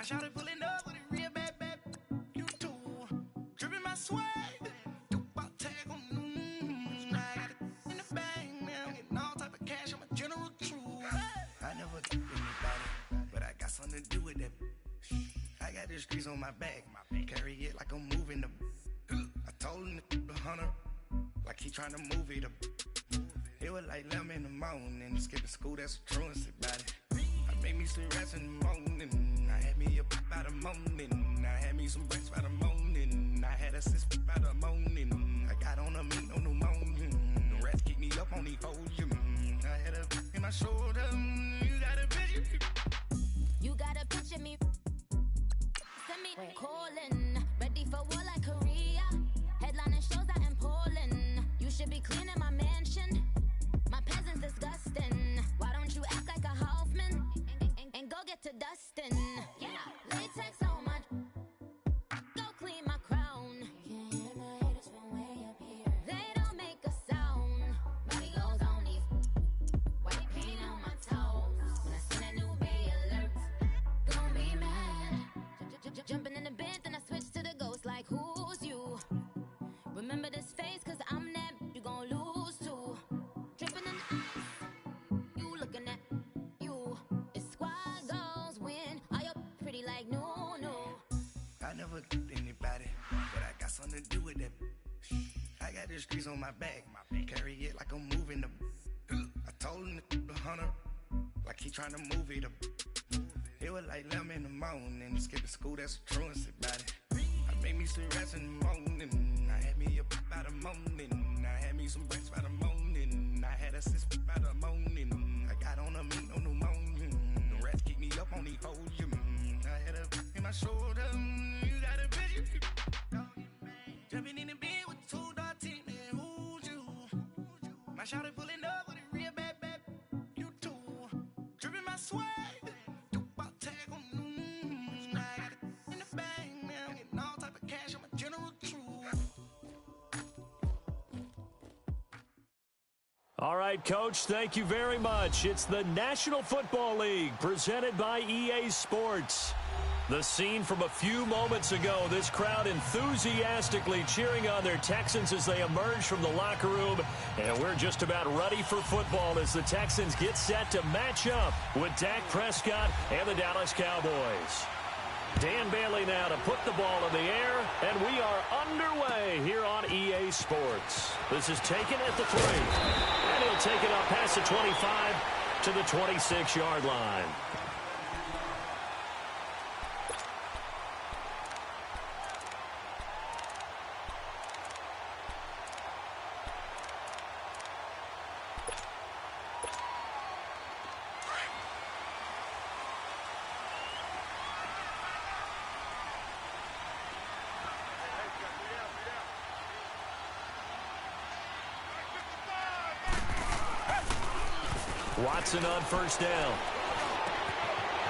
shawty pulling up with a real bad, bad. You too. Dripping my swag. Do about tag on. I got it in the bag, man. I'm getting all type of cash. I'm a general true. I never get anybody, but I got something to do with that. I got the streets on my back. Carry it like I'm moving them. I told him to 100, like he trying to move it up. It was like 11 in the morning. Skipping school, that's a truancy about it. I made me some rest in the morning. I had me a pop by the morning. I had me some breaks by the morning. I had a sis by the morning. I got on a meat on the morning. The rats keep me up on the podium. I had a in my shoulder. You got a picture. You got a picture me. Send me calling. Ready for war like Korea. Headlining shows out in Poland. You should be cleaning my mansion. My peasants disgusting. Why don't you act like a Hoffman and go get to dustin'? Yeah, latex on my. Go clean my crown. You can hear my haters from way up here. They don't make a sound. Body goes on these white paint on my toes. When I send that new Bay alert, gon' be mad. Jumping in the bed, then I switch to the ghost like who's you? Remember this face, cause I'm that you gon' lose too. Dripping in the ice, you looking at you. It's squad goals win. Are you pretty like no, no? I never get anybody, but I got something to do with that. I got the streets on my back. Carry it like I'm moving them. I told him to 100, like he trying to move it up. It was like 11 in the morning. Skipping school, that's a truancy about it. I made me some rest in the morning. I had me a pop by the morning. I had me some breaks by the morning. I had a sis by the morning. I got on a meat on the morning. The rats keep me up on the podium. I had a in my shoulder. You got a picture. Jumping in the bed with 2 dark teeth, man. Who's you? My shawty pulling up with a real bad, bad. You too. Dripping my swag. Do about tag on. I got it in the bag, man. I'm getting all type of cash. I'm a general true. All right, Coach, thank you very much. It's the National Football League presented by EA Sports. The scene from a few moments ago, this crowd enthusiastically cheering on their Texans as they emerge from the locker room. And we're just about ready for football as the Texans get set to match up with Dak Prescott and the Dallas Cowboys. Dan Bailey now to put the ball in the air, and we are underway here on EA Sports. This is taken at the 3, and he'll take it up past the 25 to the 26-yard line. Watson on first down.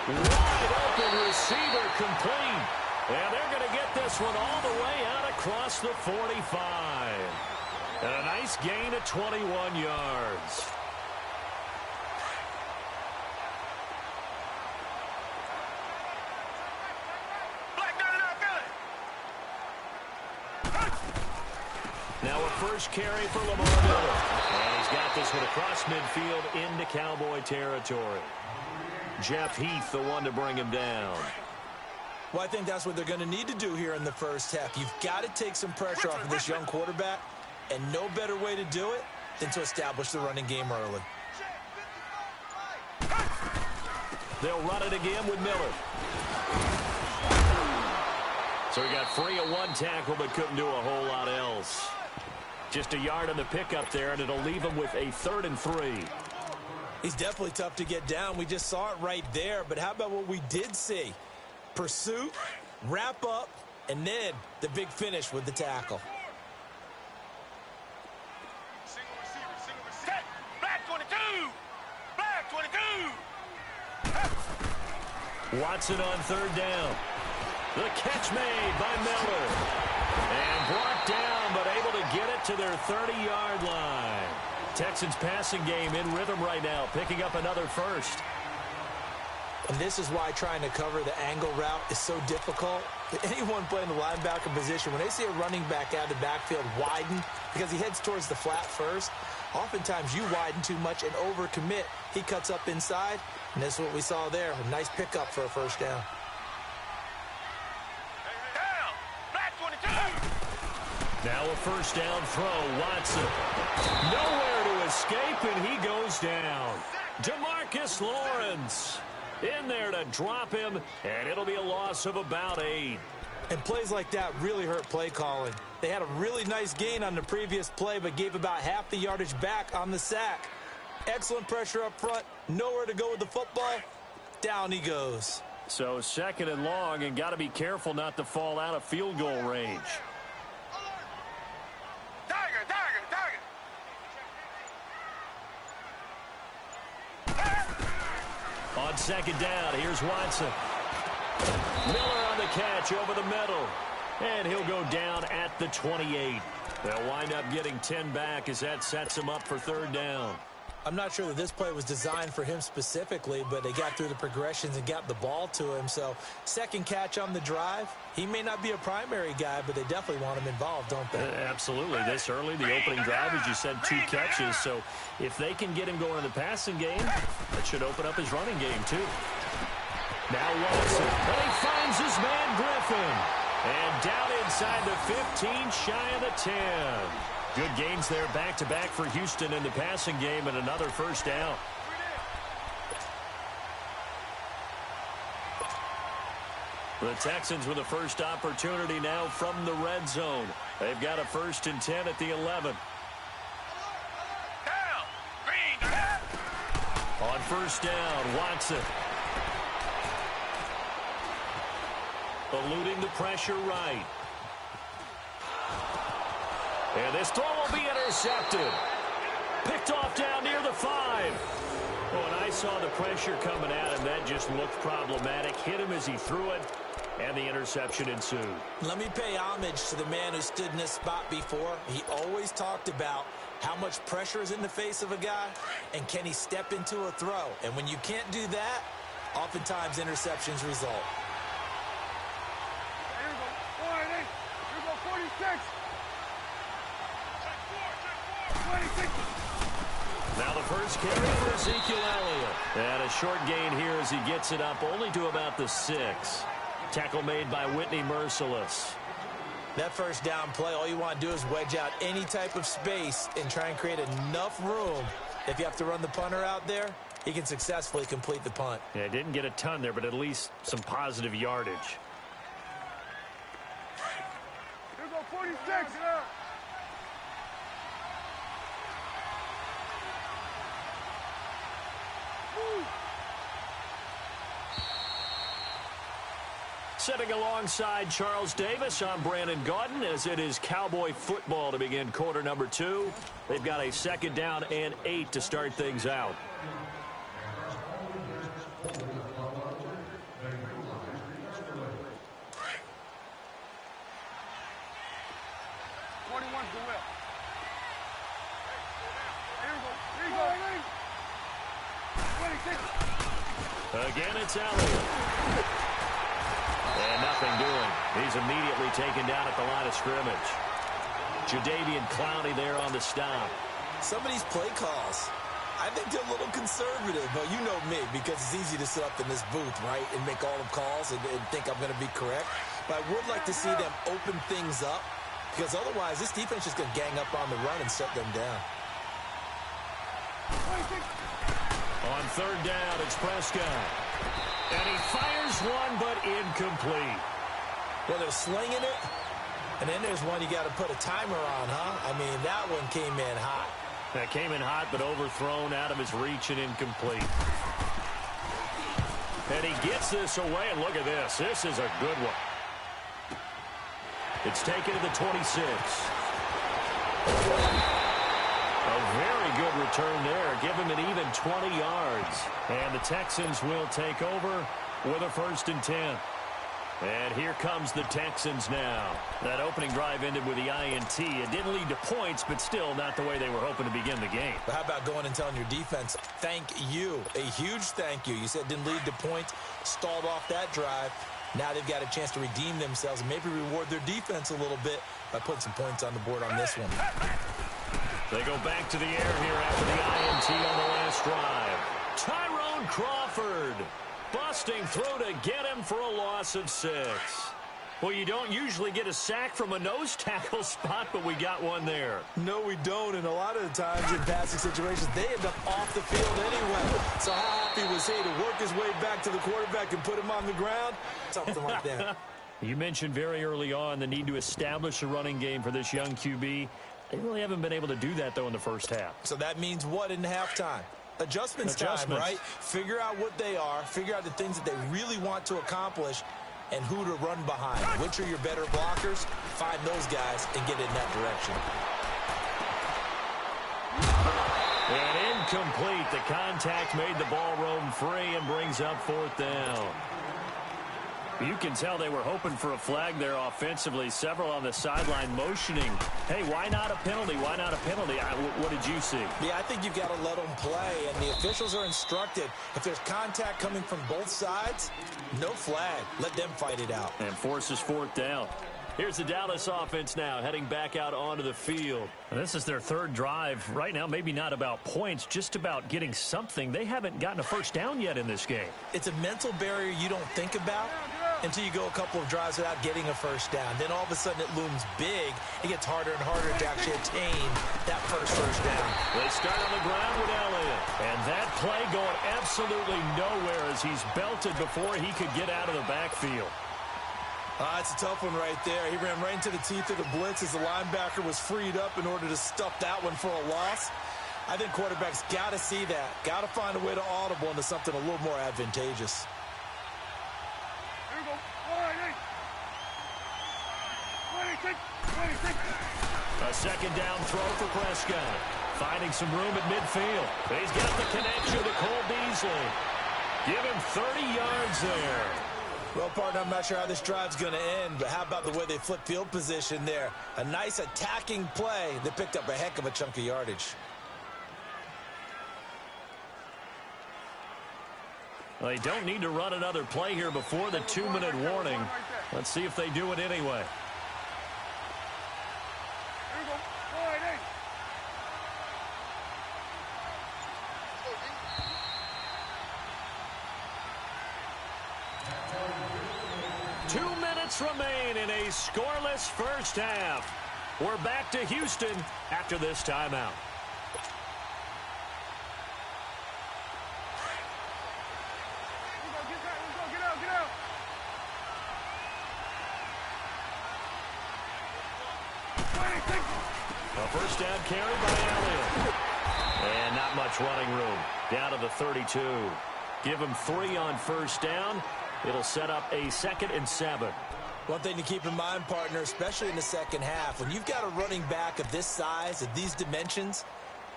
Wide open receiver complete. And they're going to get this one all the way out across the 45. And a nice gain of 21 yards. Now a first carry for Lamar Miller. And he's got this one across midfield into Cowboy territory. Jeff Heath, the one to bring him down. Well, I think that's what they're going to need to do here in the first half. You've got to take some pressure off of this young quarterback, and no better way to do it than to establish the running game early. They'll run it again with Miller. So he got free of one tackle but couldn't do a whole lot else. Just a yard on the pickup there, and it'll leave him with a 3rd and 3. He's definitely tough to get down. We just saw it right there, but how about what we did see? Pursuit, wrap up, and then the big finish with the tackle. Black 22! Black 22! Watson on 3rd down. The catch made by Miller. And brought down, but able to get it to their 30-yard line. Texans passing game in rhythm right now, picking up another first. And this is why trying to cover the angle route is so difficult. Anyone playing the linebacker position, when they see a running back out of the backfield widen because he heads towards the flat first, oftentimes you widen too much and overcommit. He cuts up inside, and this is what we saw there. A nice pickup for a first down. Down. Black 22. Now a first down throw. Watson. Nowhere to escape, and he goes down. DeMarcus Lawrence in there to drop him, and it'll be a loss of about 8. And plays like that really hurt play calling. They had a really nice gain on the previous play, but gave about half the yardage back on the sack. Excellent pressure up front. Nowhere to go with the football. Down he goes. So second and long, and got to be careful not to fall out of field goal range. Tiger, tiger, tiger. On second down, here's Watson. Miller on the catch over the middle. And he'll go down at the 28. They'll wind up getting 10 back as that sets him up for third down. I'm not sure that this play was designed for him specifically, but they got through the progressions and got the ball to him. So second catch on the drive. He may not be a primary guy, but they definitely want him involved, don't they? Absolutely. This early, the opening drive, as you said, 2 catches. So if they can get him going in the passing game, that should open up his running game too. Now Watson, and he finds his man Griffin. And down inside the 15, shy of the 10. Good gains there back-to-back for Houston in the passing game, and another first down. The Texans with a first opportunity now from the red zone. They've got a 1st and 10 at the 11. Down. Green. On first down, Watson. Eluding the pressure right. And this throw will be intercepted. Picked off down near the 5. Oh, and I saw the pressure coming at him. That just looked problematic. Hit him as he threw it, and the interception ensued. Let me pay homage to the man who stood in this spot before. He always talked about how much pressure is in the face of a guy, and can he step into a throw. And when you can't do that, oftentimes interceptions result. Here we go. 46. 26. Now the first carry for Ezekiel Elliott. And a short gain here as he gets it up only to about the 6. Tackle made by Whitney Merciless. That first down play, all you want to do is wedge out any type of space and try and create enough room. If you have to run the punter out there, he can successfully complete the punt. Yeah, didn't get a ton there, but at least some positive yardage. Here we go. 46. Sitting alongside Charles Davis, I'm Brandon Gaudin, as it is Cowboy football to begin quarter number 2. They've got a 2nd down and 8 to start things out. Again, it's Elliott. And nothing doing. He's immediately taken down at the line of scrimmage. Jadeveon Clowney there on the stop. Some of these play calls, I think they're a little conservative, but you know me, because it's easy to sit up in this booth, right, and make all the calls and think I'm going to be correct. But I would like to see them open things up, because otherwise this defense is going to gang up on the run and shut them down. On 3rd down, it's Prescott. And he fires one, but incomplete. Well, they're slinging it, and then there's one you got to put a timer on, huh? I mean, that one came in hot. That came in hot, but overthrown out of his reach and incomplete. And he gets this away, and look at this. This is a good one. It's taken to the 26. A very good return there. Give him an even 20 yards. And the Texans will take over with a 1st and 10. And here comes the Texans now. That opening drive ended with the INT. It didn't lead to points, but still not the way they were hoping to begin the game. But how about going and telling your defense, thank you, a huge thank you. You said it didn't lead to points, stalled off that drive. Now they've got a chance to redeem themselves and maybe reward their defense a little bit by putting some points on the board on this one. They go back to the air here after the INT on the last drive. Tyrone Crawford busting through to get him for a loss of 6. Well, you don't usually get a sack from a nose tackle spot, but we got one there. No, we don't, and a lot of the times in passing situations, they end up off the field anyway. So how happy was he to work his way back to the quarterback and put him on the ground? Something like that. You mentioned very early on the need to establish a running game for this young QB. They really haven't been able to do that, though, in the first half. So that means what in halftime? Adjustments time, right? Figure out what they are, figure out the things that they really want to accomplish, and who to run behind. Which are your better blockers? Find those guys and get in that direction. And incomplete. The contact made the ball roam free and brings up 4th down. You can tell they were hoping for a flag there offensively. Several on the sideline motioning. Hey, why not a penalty? Why not a penalty? What did you see? Yeah, I think you've got to let them play, and the officials are instructed. If there's contact coming from both sides, no flag. Let them fight it out. And forces 4th down. Here's the Dallas offense now, heading back out onto the field. And this is their 3rd drive. Right now, maybe not about points, just about getting something. They haven't gotten a first down yet in this game. It's a mental barrier you don't think about until you go a couple of drives without getting a first down. Then all of a sudden it looms big. It gets harder and harder to actually attain that first down. They start on the ground with Elliott. And that play going absolutely nowhere as he's belted before he could get out of the backfield. It's a tough one right there. He ran right into the teeth of the blitz as the linebacker was freed up in order to stuff that one for a loss. I think quarterbacks got to see that. Got to find a way to audible into something a little more advantageous. Here we go. 26. A 2nd down throw for Prescott. Finding some room at midfield. He's got the connection to Cole Beasley. Give him 30 yards there. Well, partner, I'm not sure how this drive's going to end, but how about the way they flip field position there? A nice attacking play that picked up a heck of a chunk of yardage. Well, they don't need to run another play here before the 2-minute warning. Let's see if they do it anyway. Here we go. 4-8. 2 minutes remain in a scoreless first half. We're back to Houston after this timeout. Get out. A first down carry by Elliott. And not much running room. Down to the 32. Give him 3 on first down. It'll set up a 2nd and 7. One thing to keep in mind, partner, especially in the second half, when you've got a running back of this size, of these dimensions,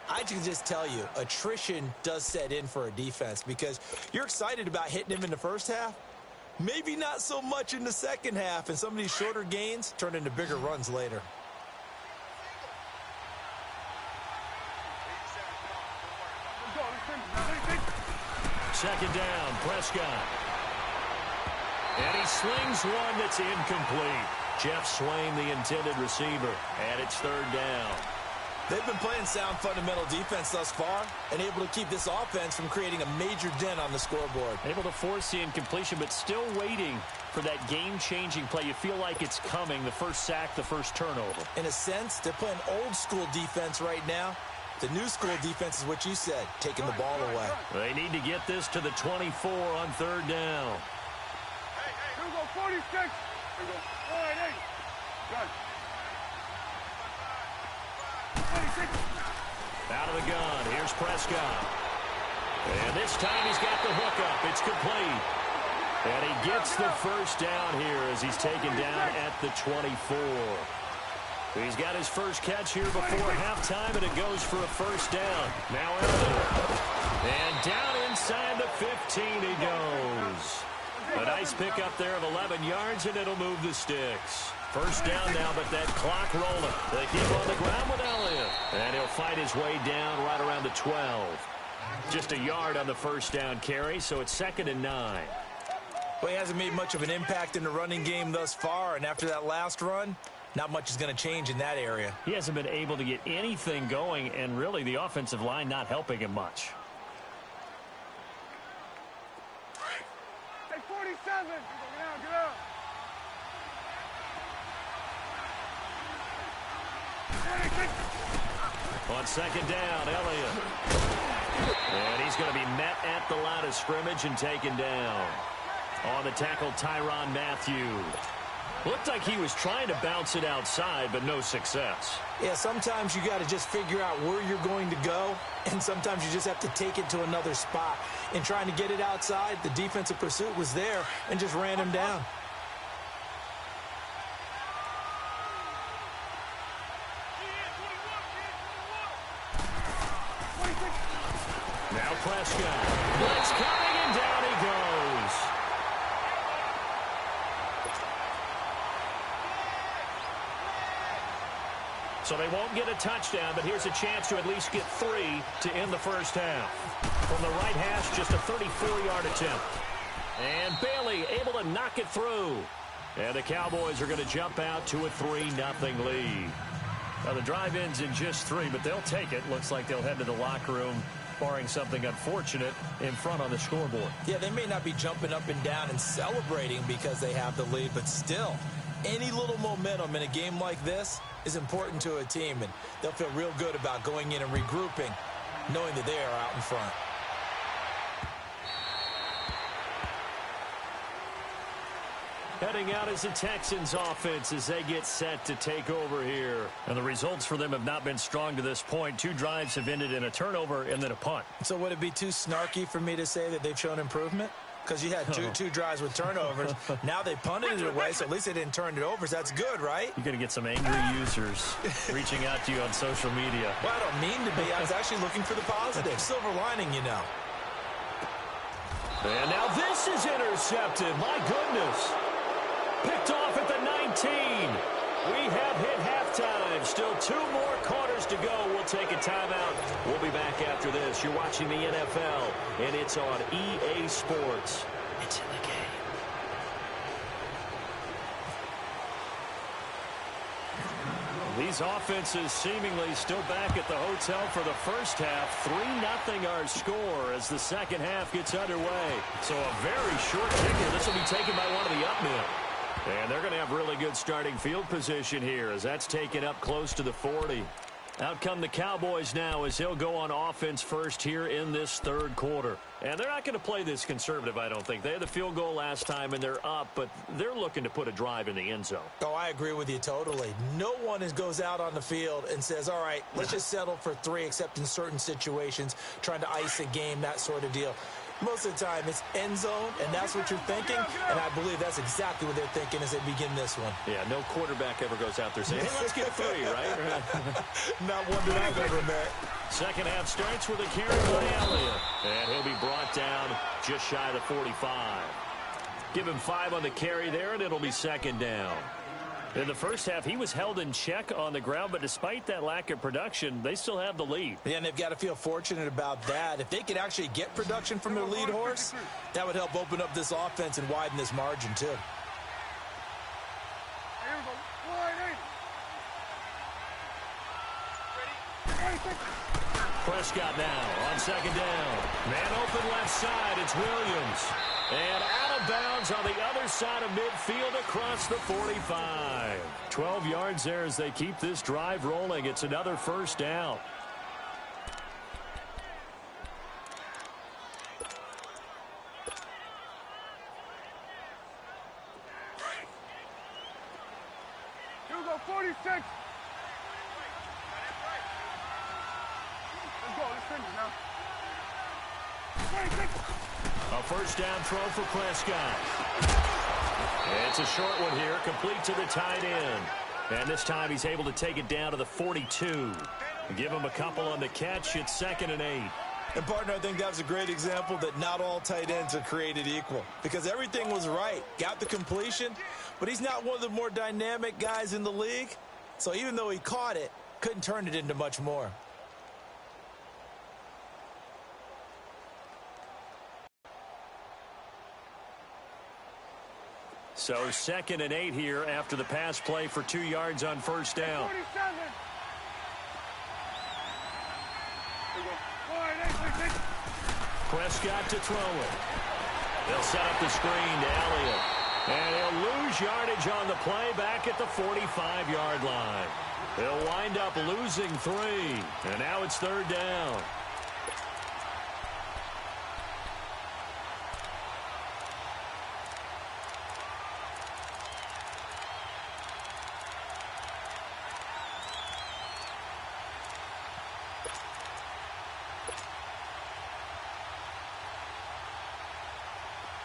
I can just tell you, attrition does set in for a defense because you're excited about hitting him in the first half. Maybe not so much in the second half, and some of these shorter gains turn into bigger runs later. Second down, Prescott. And he slings one that's incomplete. Jeff Swain, the intended receiver, and it's 3rd down. They've been playing sound fundamental defense thus far and able to keep this offense from creating a major dent on the scoreboard. Able to force the incompletion, but still waiting for that game-changing play. You feel like it's coming, the first sack, the first turnover. In a sense, they're playing old-school defense right now. The new school defense is what you said, taking the ball away. They need to get this to the 24 on 3rd down. Here we go. 46. Here we go. 4-8. Gun. 26. Out of the gun. Here's Prescott. And this time he's got the hookup. It's complete. And he gets the first down here as he's taken down at the 24. He's got his first catch here before halftime, and it goes for a first down. Now Elliott. And down inside the 15 he goes. A nice Nice pickup there of 11 yards, and it'll move the sticks. First down now, but that clock rolling. They keep on the ground with Elliott. And he'll fight his way down right around the 12. Just a yard on the first down carry, so it's 2nd and 9. Well, he hasn't made much of an impact in the running game thus far, and after that last run, not much is going to change in that area. He hasn't been able to get anything going, and really the offensive line not helping him much. Hey, 47. Get out, get out. 26. On second down, Elliott. And he's going to be met at the line of scrimmage and taken down. On the tackle, Tyrann Mathieu. Looked like he was trying to bounce it outside, but no success. Yeah, sometimes you got to just figure out where you're going to go, and sometimes you just have to take it to another spot. In trying to get it outside, the defensive pursuit was there and just ran him down. Now Prescott. Blitz coming, and down he goes. So they won't get a touchdown, but here's a chance to at least get 3 to end the first half. From the right hash, just a 34-yard attempt. And Bailey able to knock it through. And the Cowboys are going to jump out to a 3-0 lead. Now the drive ends in just 3, but they'll take it. Looks like they'll head to the locker room, barring something unfortunate, in front on the scoreboard. Yeah, they may not be jumping up and down and celebrating because they have the lead, but still, any little momentum in a game like this is important to a team, and they'll feel real good about going in and regrouping, knowing that they are out in front. Heading out is the Texans offense as they get set to take over here. And the results for them have not been strong to this point. 2 drives have ended in a turnover and then a punt. So would it be too snarky for me to say that they've shown improvement? Because you had two drives with turnovers. Now they punted it away, so at least they didn't turn it over. So that's good, right? You're going to get some angry users reaching out to you on social media. Well, I don't mean to be. I was actually looking for the positive. Silver lining, you know. And now this is intercepted. My goodness. Picked off at the 19. We have hit halftime. Still 2 more quarters to go. We'll take a timeout. We'll be back after this. You're watching the NFL, and it's on EA Sports. It's in the game. These offenses seemingly still back at the hotel for the first half. 3-0 our score as the second half gets underway. So a very short kicker. This will be taken by one of the up men. And they're going to have really good starting field position here as that's taken up close to the 40. Out come the Cowboys now as he'll go on offense first here in this third quarter. And they're not going to play this conservative, I don't think. They had the field goal last time, and they're up, but they're looking to put a drive in the end zone. Oh, I agree with you totally. No one goes out on the field and says, all right, let's just settle for 3, except in certain situations, trying to ice a game, that sort of deal. Most of the time, it's end zone, and that's what you're thinking, and I believe that's exactly what they're thinking as they begin this one. Yeah, no quarterback ever goes out there saying, hey, let's get 3, right? Not one that I've ever met. Second half starts with a carry by Elliott, and he'll be brought down just shy of the 45. Give him 5 on the carry there, and it'll be second down. In the first half, he was held in check on the ground, but despite that lack of production, they still have the lead. Yeah, and they've got to feel fortunate about that. If they could actually get production from their lead horse, that would help open up this offense and widen this margin, too. Prescott now on second down. Man open left side, it's Williams. And out of bounds on the other side of midfield across the 45. 12 yards there as they keep this drive rolling. It's another first down. Here we go, 46. Let's go, let's finish now. 26. A first down throw for Prescott. It's a short one here, complete to the tight end. And this time he's able to take it down to the 42. Give him a couple on the catch. It's 2nd and 8. And, partner, I think that was a great example that not all tight ends are created equal because everything was right. Got the completion, but he's not one of the more dynamic guys in the league. So even though he caught it, couldn't turn it into much more. So 2nd and 8 here after the pass play for 2 yards on first down. 47. Prescott to throw it. They'll set up the screen to Elliott. And he'll lose yardage on the play back at the 45-yard line. They'll wind up losing 3. And now it's 3rd down.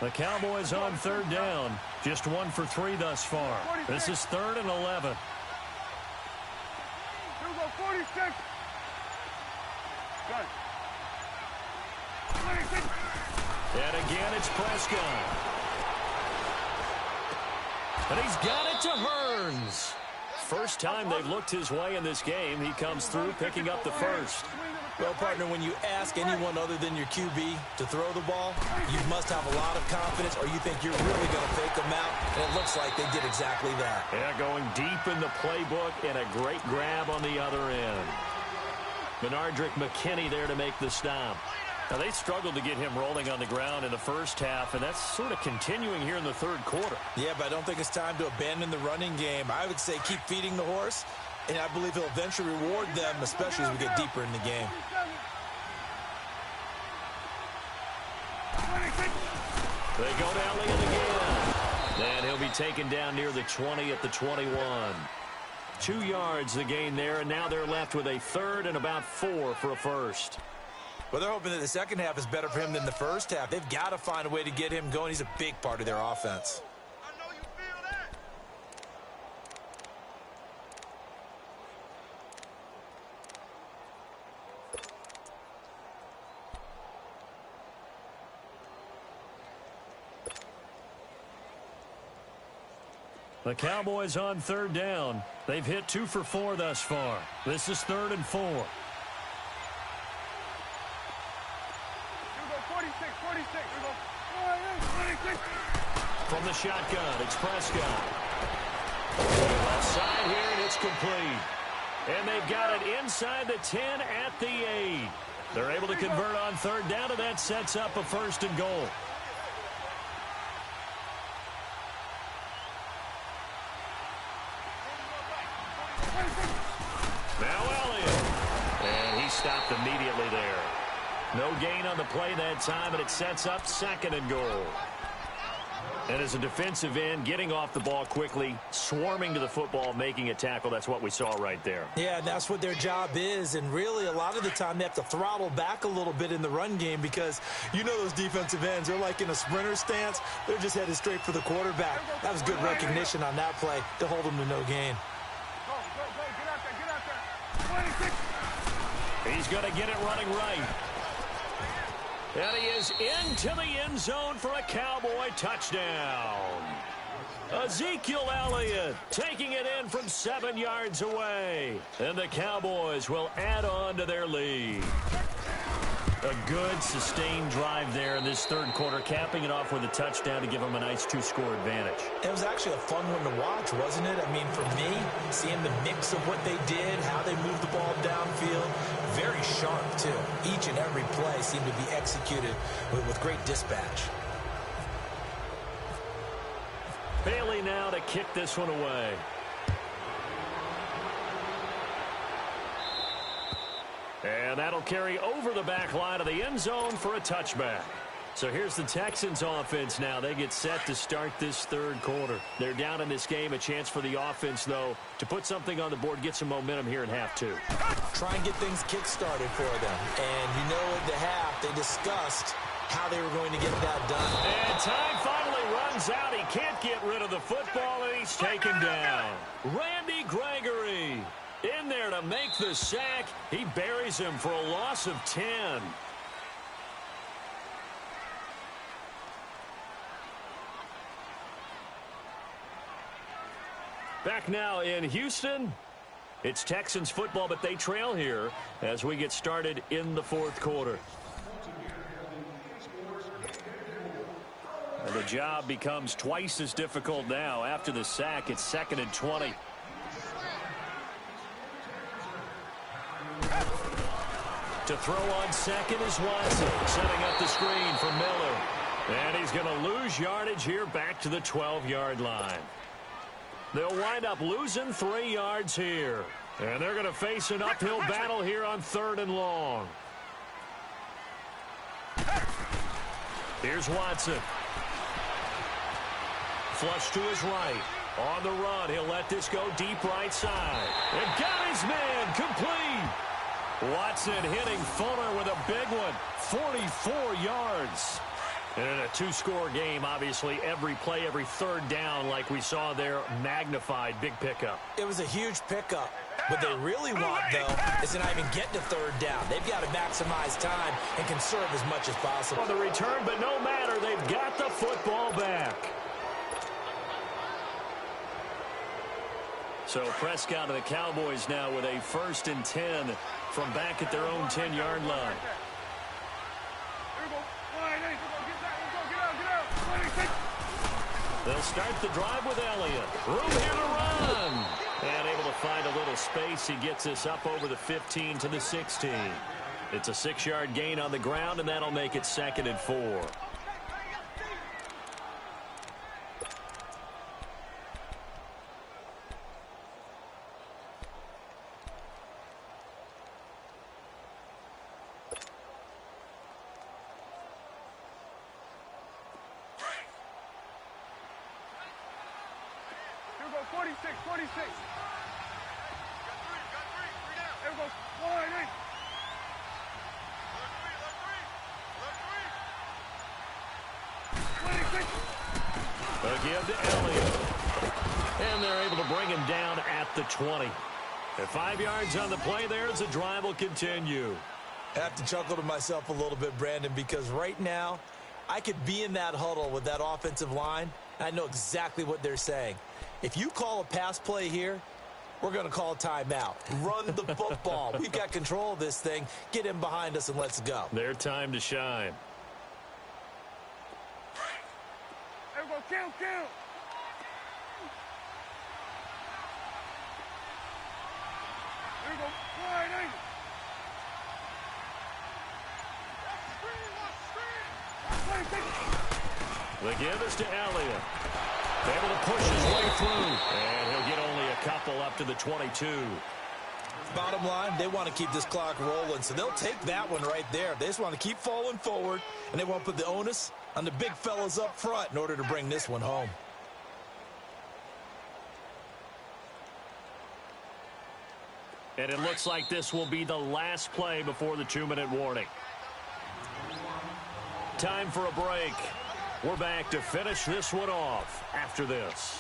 The Cowboys on 3rd down. Just 1 for 3 thus far. This is 3rd and 11. 46. Good. 26. And again, it's Prescott. And he's got it to Hearns. First time they've looked his way in this game. He comes through picking up the first. Well, partner, when you ask anyone other than your QB to throw the ball, you must have a lot of confidence or you think you're really going to fake them out, and it looks like they did exactly that. Yeah, going deep in the playbook and a great grab on the other end. Benardrick McKinney there to make the stop. Now, they struggled to get him rolling on the ground in the first half, and that's sort of continuing here in the 3rd quarter. Yeah, but I don't think it's time to abandon the running game. I would say keep feeding the horse, and I believe he'll eventually reward them, especially as we get deeper in the game. They go to Elliott again. And he'll be taken down near the 20 at the 21. 2 yards the gain there, and now they're left with a 3rd and about 4 for a first. Well, they're hoping that the second half is better for him than the first half. They've got to find a way to get him going. He's a big part of their offense. I know you feel that. The Cowboys on 3rd down. They've hit 2 for 4 thus far. This is 3rd and 4. 46. From the shotgun, it's Prescott. Offside here, and it's complete. And they've got it inside the 10 at the 8. They're able to convert on 3rd down, and that sets up a 1st and goal. Now Elliott. And he stopped immediately there. No gain on the play that time, and it sets up 2nd and goal. And as a defensive end, getting off the ball quickly, swarming to the football, making a tackle, that's what we saw right there. Yeah, and that's what their job is. And really, a lot of the time, they have to throttle back a little bit in the run game because you know those defensive ends, they're like in a sprinter stance. They're just headed straight for the quarterback. That was good recognition on that play to hold them to no gain. Go, get out there. 26. He's going to get it running right. And he is into the end zone for a Cowboy touchdown. Ezekiel Elliott taking it in from 7 yards away. And the Cowboys will add on to their lead. A good, sustained drive there in this 3rd quarter, capping it off with a touchdown to give them a nice 2-score advantage. It was actually a fun one to watch, wasn't it? I mean, for me, seeing the mix of what they did, how they moved the ball downfield, very sharp, too. Each and every play seemed to be executed with great dispatch. Bailey now to kick this one away. And that'll carry over the back line of the end zone for a touchback. So here's the Texans offense now. They get set to start this 3rd quarter. They're down in this game. A chance for the offense, though, to put something on the board, get some momentum here in half 2. Try and get things kick-started for them. And you know at the half, they discussed how they were going to get that done. And time finally runs out. He can't get rid of the football, and he's taken down. Randy Gregory in there to make the sack. He buries him for a loss of 10. Back now in Houston. It's Texans football, but they trail here as we get started in the fourth quarter. And the job becomes twice as difficult now. After the sack, it's 2nd and 20. To throw on second is Watson, setting up the screen for Miller. And he's going to lose yardage here back to the 12-yard line. They'll wind up losing 3 yards here. And they're going to face an uphill battle here on 3rd and long. Here's Watson. Flush to his right. On the run, he'll let this go deep right side. And got his man complete. Watson hitting Fuller with a big one. 44 yards. And in a 2-score game, obviously, every play, every 3rd down, like we saw there, magnified. Big pickup. It was a huge pickup. What they really want, though, is to not even get to 3rd down. They've got to maximize time and conserve as much as possible. On the return, but no matter, they've got the football back. So Prescott and the Cowboys now with a 1st and 10 from back at their own 10-yard line. They'll start the drive with Elliott. Room here to run. And able to find a little space. He gets this up over the 15 to the 16. It's a 6-yard gain on the ground, and that'll make it 2nd and 4. Give to Elliott. And they're able to bring him down at the 20. At 5 yards on the play there as the drive will continue. I have to chuckle to myself a little bit, Brandon, because right now I could be in that huddle with that offensive line. And I know exactly what they're saying. If you call a pass play here, we're going to call a timeout. Run the football. We've got control of this thing. Get him behind us and let's go. Their time to shine. Count. There we go. The give is to Elliott. Able to push his way through. And he'll get only a couple up to the 22. Bottom line, they want to keep this clock rolling, so they'll take that one right there. They just want to keep falling forward, and they won't put the onus on the big fellas up front in order to bring this one home. And it looks like this will be the last play before the 2-minute warning. Time for a break. We're back to finish this one off after this.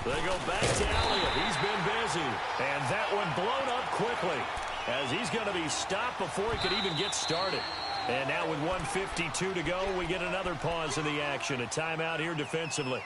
They go back to Elliott. He's been busy. And that one blown up quickly as he's going to be stopped before he could even get started. And now with 1:52 to go, we get another pause in the action. A timeout here defensively.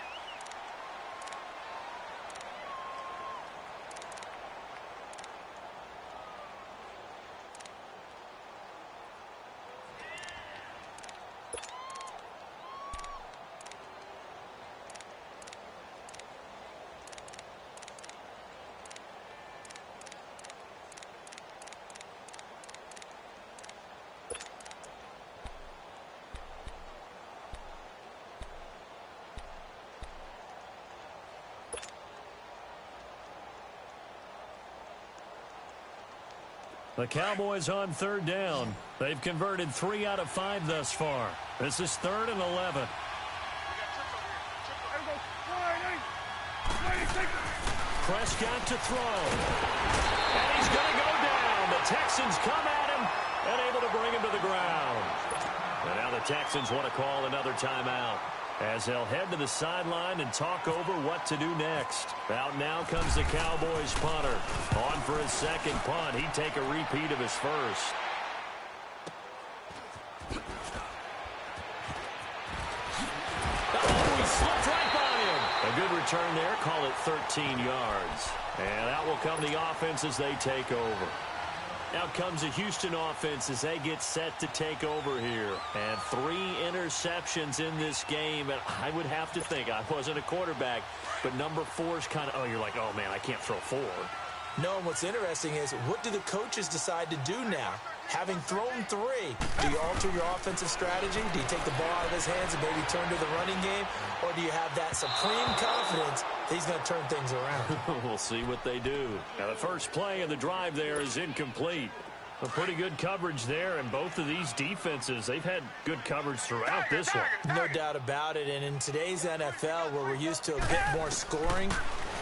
The Cowboys on 3rd down. They've converted 3 out of 5 thus far. This is 3rd and 11. Prescott to throw. And he's going to go down. The Texans come at him and able to bring him to the ground. And now the Texans want to call another timeout. as they'll head to the sideline and talk over what to do next. Out now comes the Cowboys punter. On for his second punt. He'd take a repeat of his first. Oh, he slipped right by him. A good return there. Call it 13 yards. And out will come the offense as they take over. Now comes the Houston offense as they get set to take over here. And 3 interceptions in this game. And I would have to think, I wasn't a quarterback, but number 4 is kind of, oh, you're like, oh, man, I can't throw 4. No, and what's interesting is, what do the coaches decide to do now? Having thrown 3, do you alter your offensive strategy? Do you take the ball out of his hands and maybe turn to the running game? Or do you have that supreme confidence that he's going to turn things around? We'll see what they do. Now, the first play of the drive there is incomplete. A pretty good coverage there, and both of these defenses, they've had good coverage throughout this one. No doubt about it, and in today's NFL, where we're used to a bit more scoring,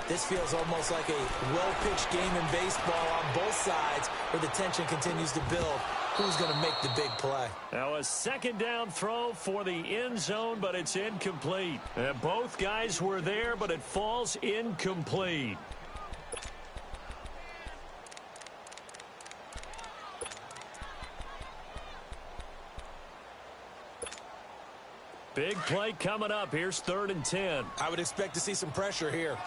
this feels almost like a well-pitched game in baseball on both sides where the tension continues to build. Who's going to make the big play? Now a second down throw for the end zone, but it's incomplete. And both guys were there, but it falls incomplete. Big play coming up. Here's 3rd and 10. I would expect to see some pressure here.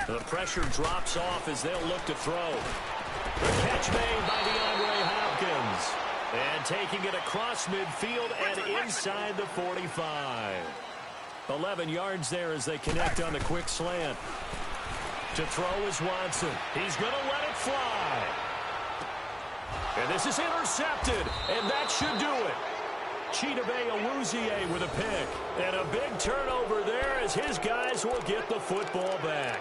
The pressure drops off as they'll look to throw. The catch made by DeAndre Hopkins. And taking it across midfield and inside the 45. 11 yards there as they connect on the quick slant. To throw is Watson. He's going to let it fly. And this is intercepted, and that should do it. Chidobe Awuzie with a pick. And a big turnover there as his guys will get the football back.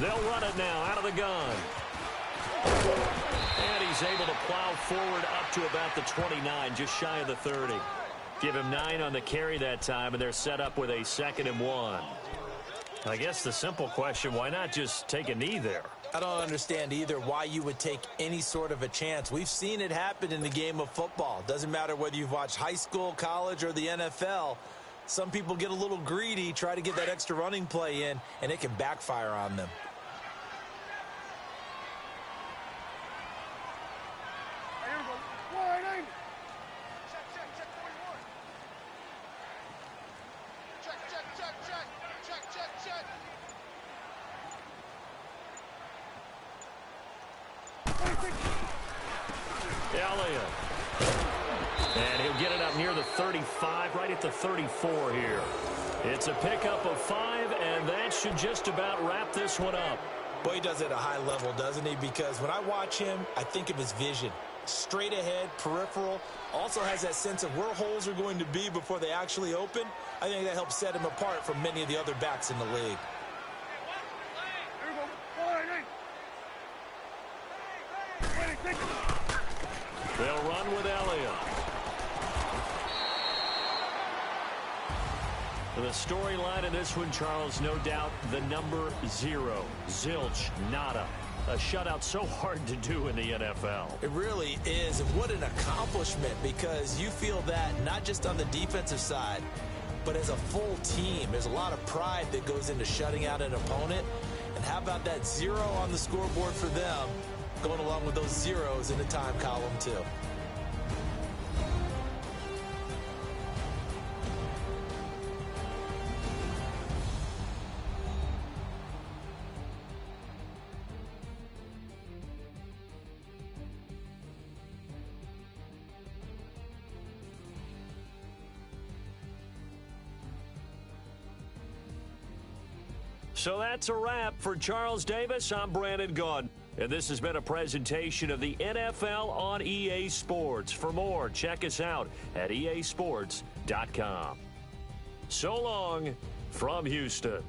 They'll run it now out of the gun. And he's able to plow forward up to about the 29, just shy of the 30. Give him 9 on the carry that time, and they're set up with a 2nd and 1. I guess the simple question, why not just take a knee there? I don't understand either why you would take any sort of a chance. We've seen it happen in the game of football. Doesn't matter whether you've watched high school, college, or the NFL. Some people get a little greedy, try to get that extra running play in, and it can backfire on them. Elliott. And he'll get it up near the 35, right at the 34 here. It's a pickup of 5, and that should just about wrap this one up. Boy, he does it at a high level, doesn't he? Because when I watch him, I think of his vision. Straight ahead, peripheral. Also has that sense of where holes are going to be before they actually open. I think that helps set him apart from many of the other backs in the league. They'll run with Elliott. The storyline in this one, Charles, no doubt the number 0. Zilch, nada. A shutout so hard to do in the NFL. It really is, and what an accomplishment, because you feel that not just on the defensive side, but as a full team. There's a lot of pride that goes into shutting out an opponent. And how about that 0 on the scoreboard for them, going along with those zeros in the time column too. So that's a wrap. For Charles Davis, I'm Brandon Gaudin. And this has been a presentation of the NFL on EA Sports. For more, check us out at easports.com. So long from Houston.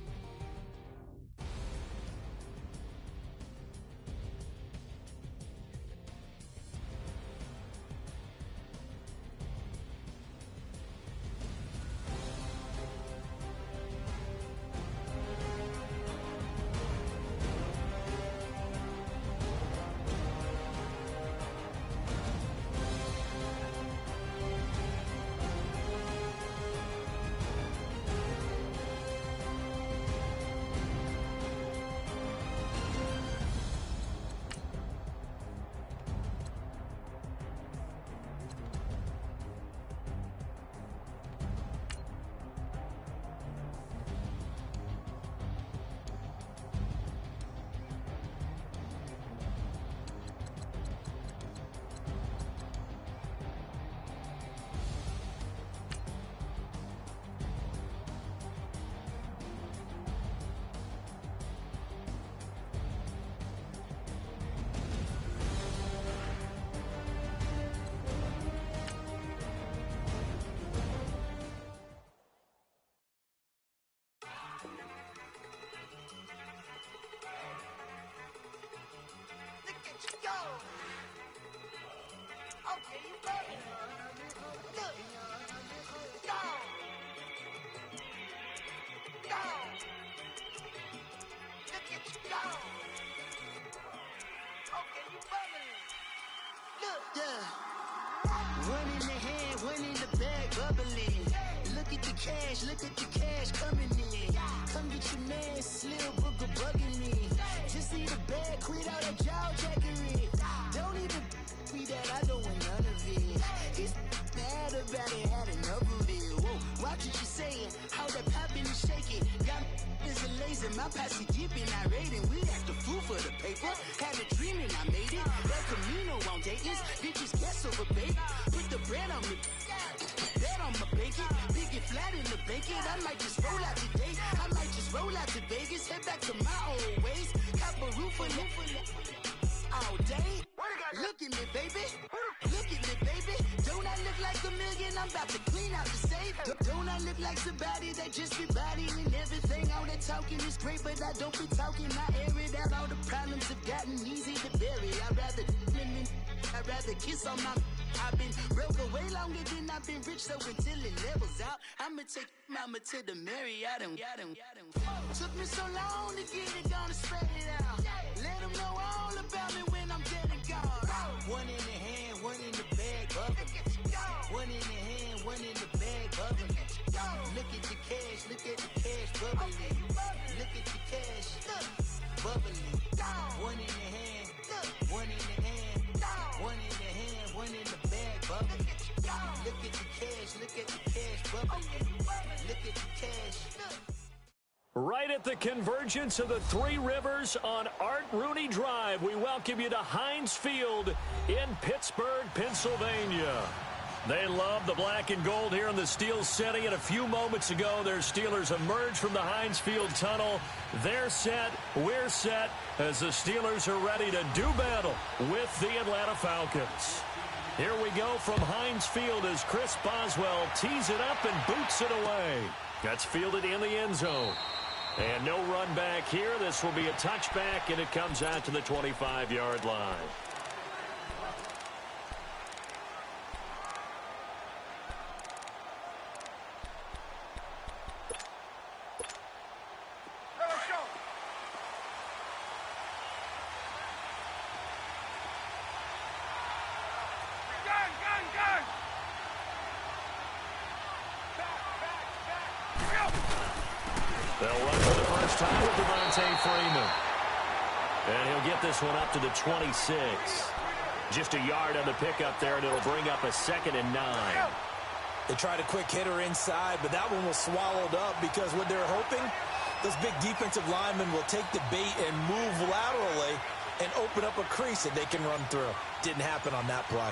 One in the hand, one in the bag, bubbling. Look at the cash coming in. Come get your man, Slim Booker bugging me. Just need a bag, quit all that jaw jackery. Don't even me that I don't want none of it. He's mad about it, had enough of it. Whoa, watch what you saying, how that poppin' and shaking. Got is a lazy, my posse deep and I raiding. We act a fool for the paper. Had a dream and I made it. That Camino on Dayton's, bitches guess over baby. Put the bread on me, that on my bacon. Big and flat in the bacon. I might just roll out today. I might just roll out to Vegas. Head back to my old ways. Cop a roof for all day. Look at me, baby. Look at me, baby. Don't I look like a million? I'm about to clean out the safe. Don't I look like somebody that just be bodying everything? All that talking is great, but I don't be talking. I air it out. All the problems have gotten easy to bury. I'd rather kiss on my. I've been broke away longer than I've been rich, so until it levels out, I'ma take mama to the Marriott. Took me so long to get it, gonna spread it out. Let them know all about me when I'm dead and gone. One in the hand, one in the bag, bubbling. One in the hand, one in the bag, bubbling. Look at the cash, bubbling. Look at the cash, bubbling. One in the hand, one in the hand, one in the hand, one in the bag, bubbling. Look at the cash, bubbling. Look at the cash. Right at the convergence of the Three Rivers on Art Rooney Drive, we welcome you to Heinz Field in Pittsburgh, Pennsylvania. They love the black and gold here in the Steel City, and a few moments ago, their Steelers emerged from the Heinz Field tunnel. They're set, we're set, as the Steelers are ready to do battle with the Atlanta Falcons. Here we go from Heinz Field as Chris Boswell tees it up and boots it away. That's fielded in the end zone. And no run back here. This will be a touchback, and it comes out to the 25-yard line. They'll run for the first time with Devontae Freeman. And he'll get this one up to the 26. Just a yard on the pickup there, and it'll bring up a 2nd and 9. They tried a quick hitter inside, but that one was swallowed up because what they're hoping, those big defensive linemen will take the bait and move laterally and open up a crease that they can run through. Didn't happen on that play.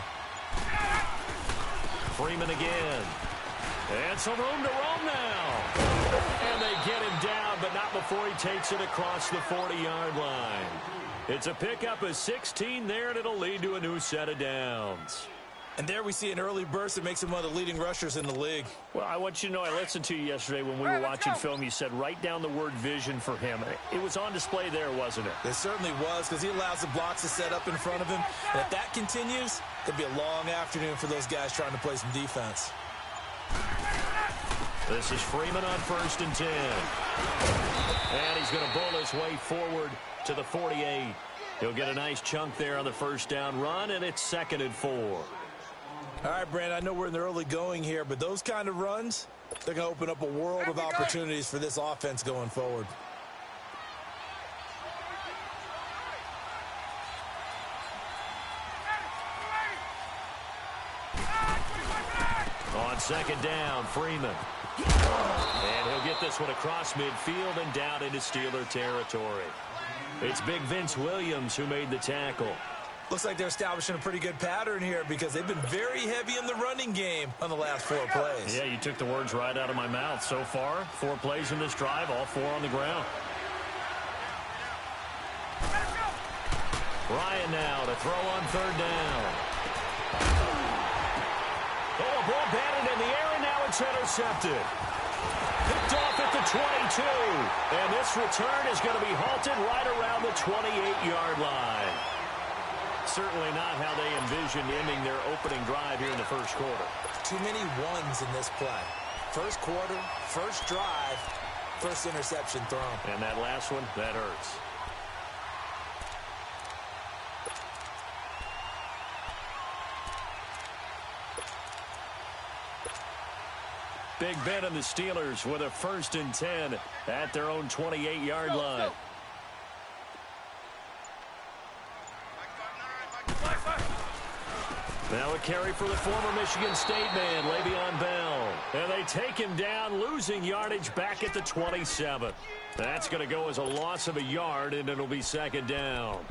Freeman again. And some room to roam now. And they get him down, but not before he takes it across the 40-yard line. It's a pickup of 16 there, and it'll lead to a new set of downs. And there we see an early burst that makes him one of the leading rushers in the league. Well, I want you to know, I listened to you yesterday when we were watching film. You said write down the word vision for him. It was on display there, wasn't it? It certainly was, because he allows the blocks to set up in front of him. And if that continues, it'll be a long afternoon for those guys trying to play some defense. This is Freeman on 1st and 10. And he's going to bull his way forward to the 48. He'll get a nice chunk there on the first down run, and it's 2nd and 4. All right, Brandon, I know we're in the early going here, but those kind of runs, they're going to open up a world of opportunities for this offense going forward. On 2nd down, Freeman. And he'll get this one across midfield and down into Steeler territory. It's big Vince Williams who made the tackle. Looks like they're establishing a pretty good pattern here because they've been very heavy in the running game on the last 4 plays. Yeah, you took the words right out of my mouth. So far, 4 plays in this drive, all 4 on the ground. Ryan now to throw on 3rd down. Oh, a ball batted in the air, and now it's intercepted. Picked off at the 22. And this return is going to be halted right around the 28-yard line. Certainly not how they envisioned ending their opening drive here in the first quarter. Too many ones in this play. First quarter, first drive, first interception thrown. And that last one, that hurts. Big Ben and the Steelers with a 1st and 10 at their own 28-yard line. Now a carry for the former Michigan State man, Le'Veon Bell. And they take him down, losing yardage back at the 27. That's going to go as a loss of a yard, and it'll be 2nd down.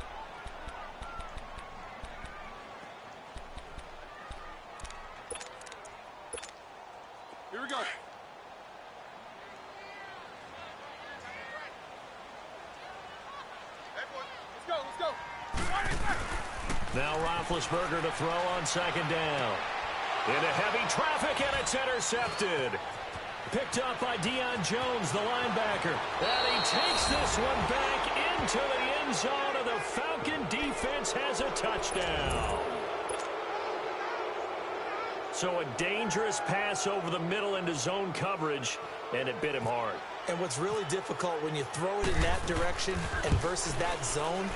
Here we go. Let's go. Now Roethlisberger to throw on 2nd down. Into heavy traffic, and it's intercepted. Picked up by Deion Jones, the linebacker. And he takes this one back into the end zone, and the Falcon defense has a touchdown. So a dangerous pass over the middle into zone coverage, and it bit him hard. And what's really difficult when you throw it in that direction and versus that zone,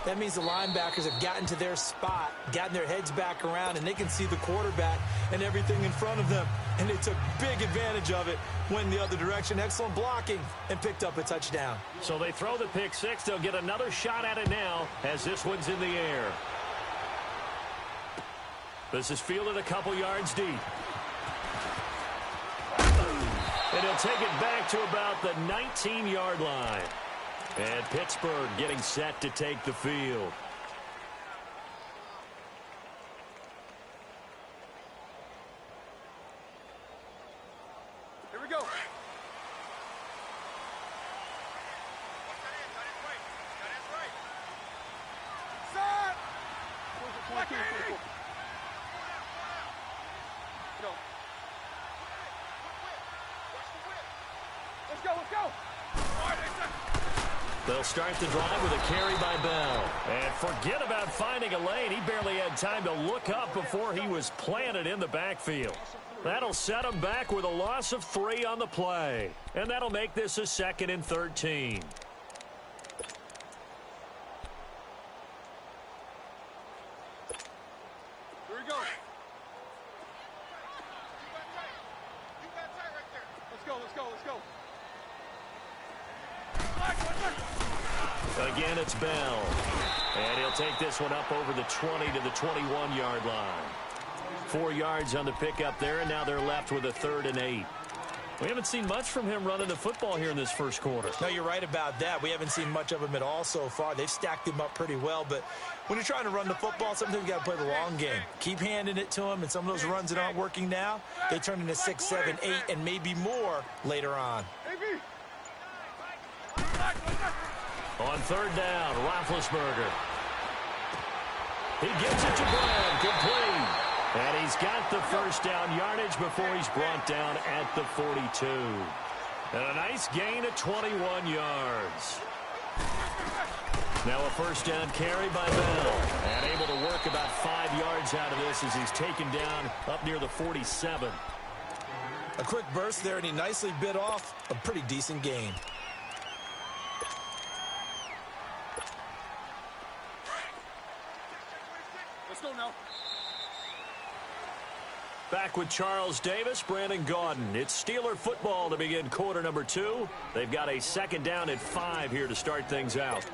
that means the linebackers have gotten to their spot, gotten their heads back around, and they can see the quarterback and everything in front of them. And they took big advantage of it, went the other direction. Excellent blocking, and picked up a touchdown. So they throw the pick six. They'll get another shot at it now as this one's in the air. This is fielded a couple yards deep. And he'll take it back to about the 19-yard line. And Pittsburgh getting set to take the field. Here we go. Set. Let's go. They'll start the drive with a carry by Bell. And forget about finding a lane. He barely had time to look up before he was planted in the backfield. That'll set him back with a loss of 3 on the play. And that'll make this a 2nd and 13. Here we go. Let's go. Again, it's Bell. And he'll take this one up over the 20 to the 21-yard line. 4 yards on the pickup there, and now they're left with a 3rd and 8. We haven't seen much from him running the football here in this first quarter. No, you're right about that. We haven't seen much of him at all so far. They've stacked him up pretty well, but when you're trying to run the football, sometimes you got to play the long game. Keep handing it to him, and some of those runs that aren't working now, they turn into 6, 7, 8, and maybe more later on. On third down, Roethlisberger. He gives it to Brown, complete. And he's got the first down yardage before he's brought down at the 42. And a nice gain of 21 yards. Now a first down carry by Bell. And able to work about 5 yards out of this as he's taken down up near the 47. A quick burst there, and he nicely bit off a pretty decent gain. Let's go now. Back with Charles Davis, Brandon Gaudin. It's Steeler football to begin quarter number 2. They've got a second down at 5 here to start things out.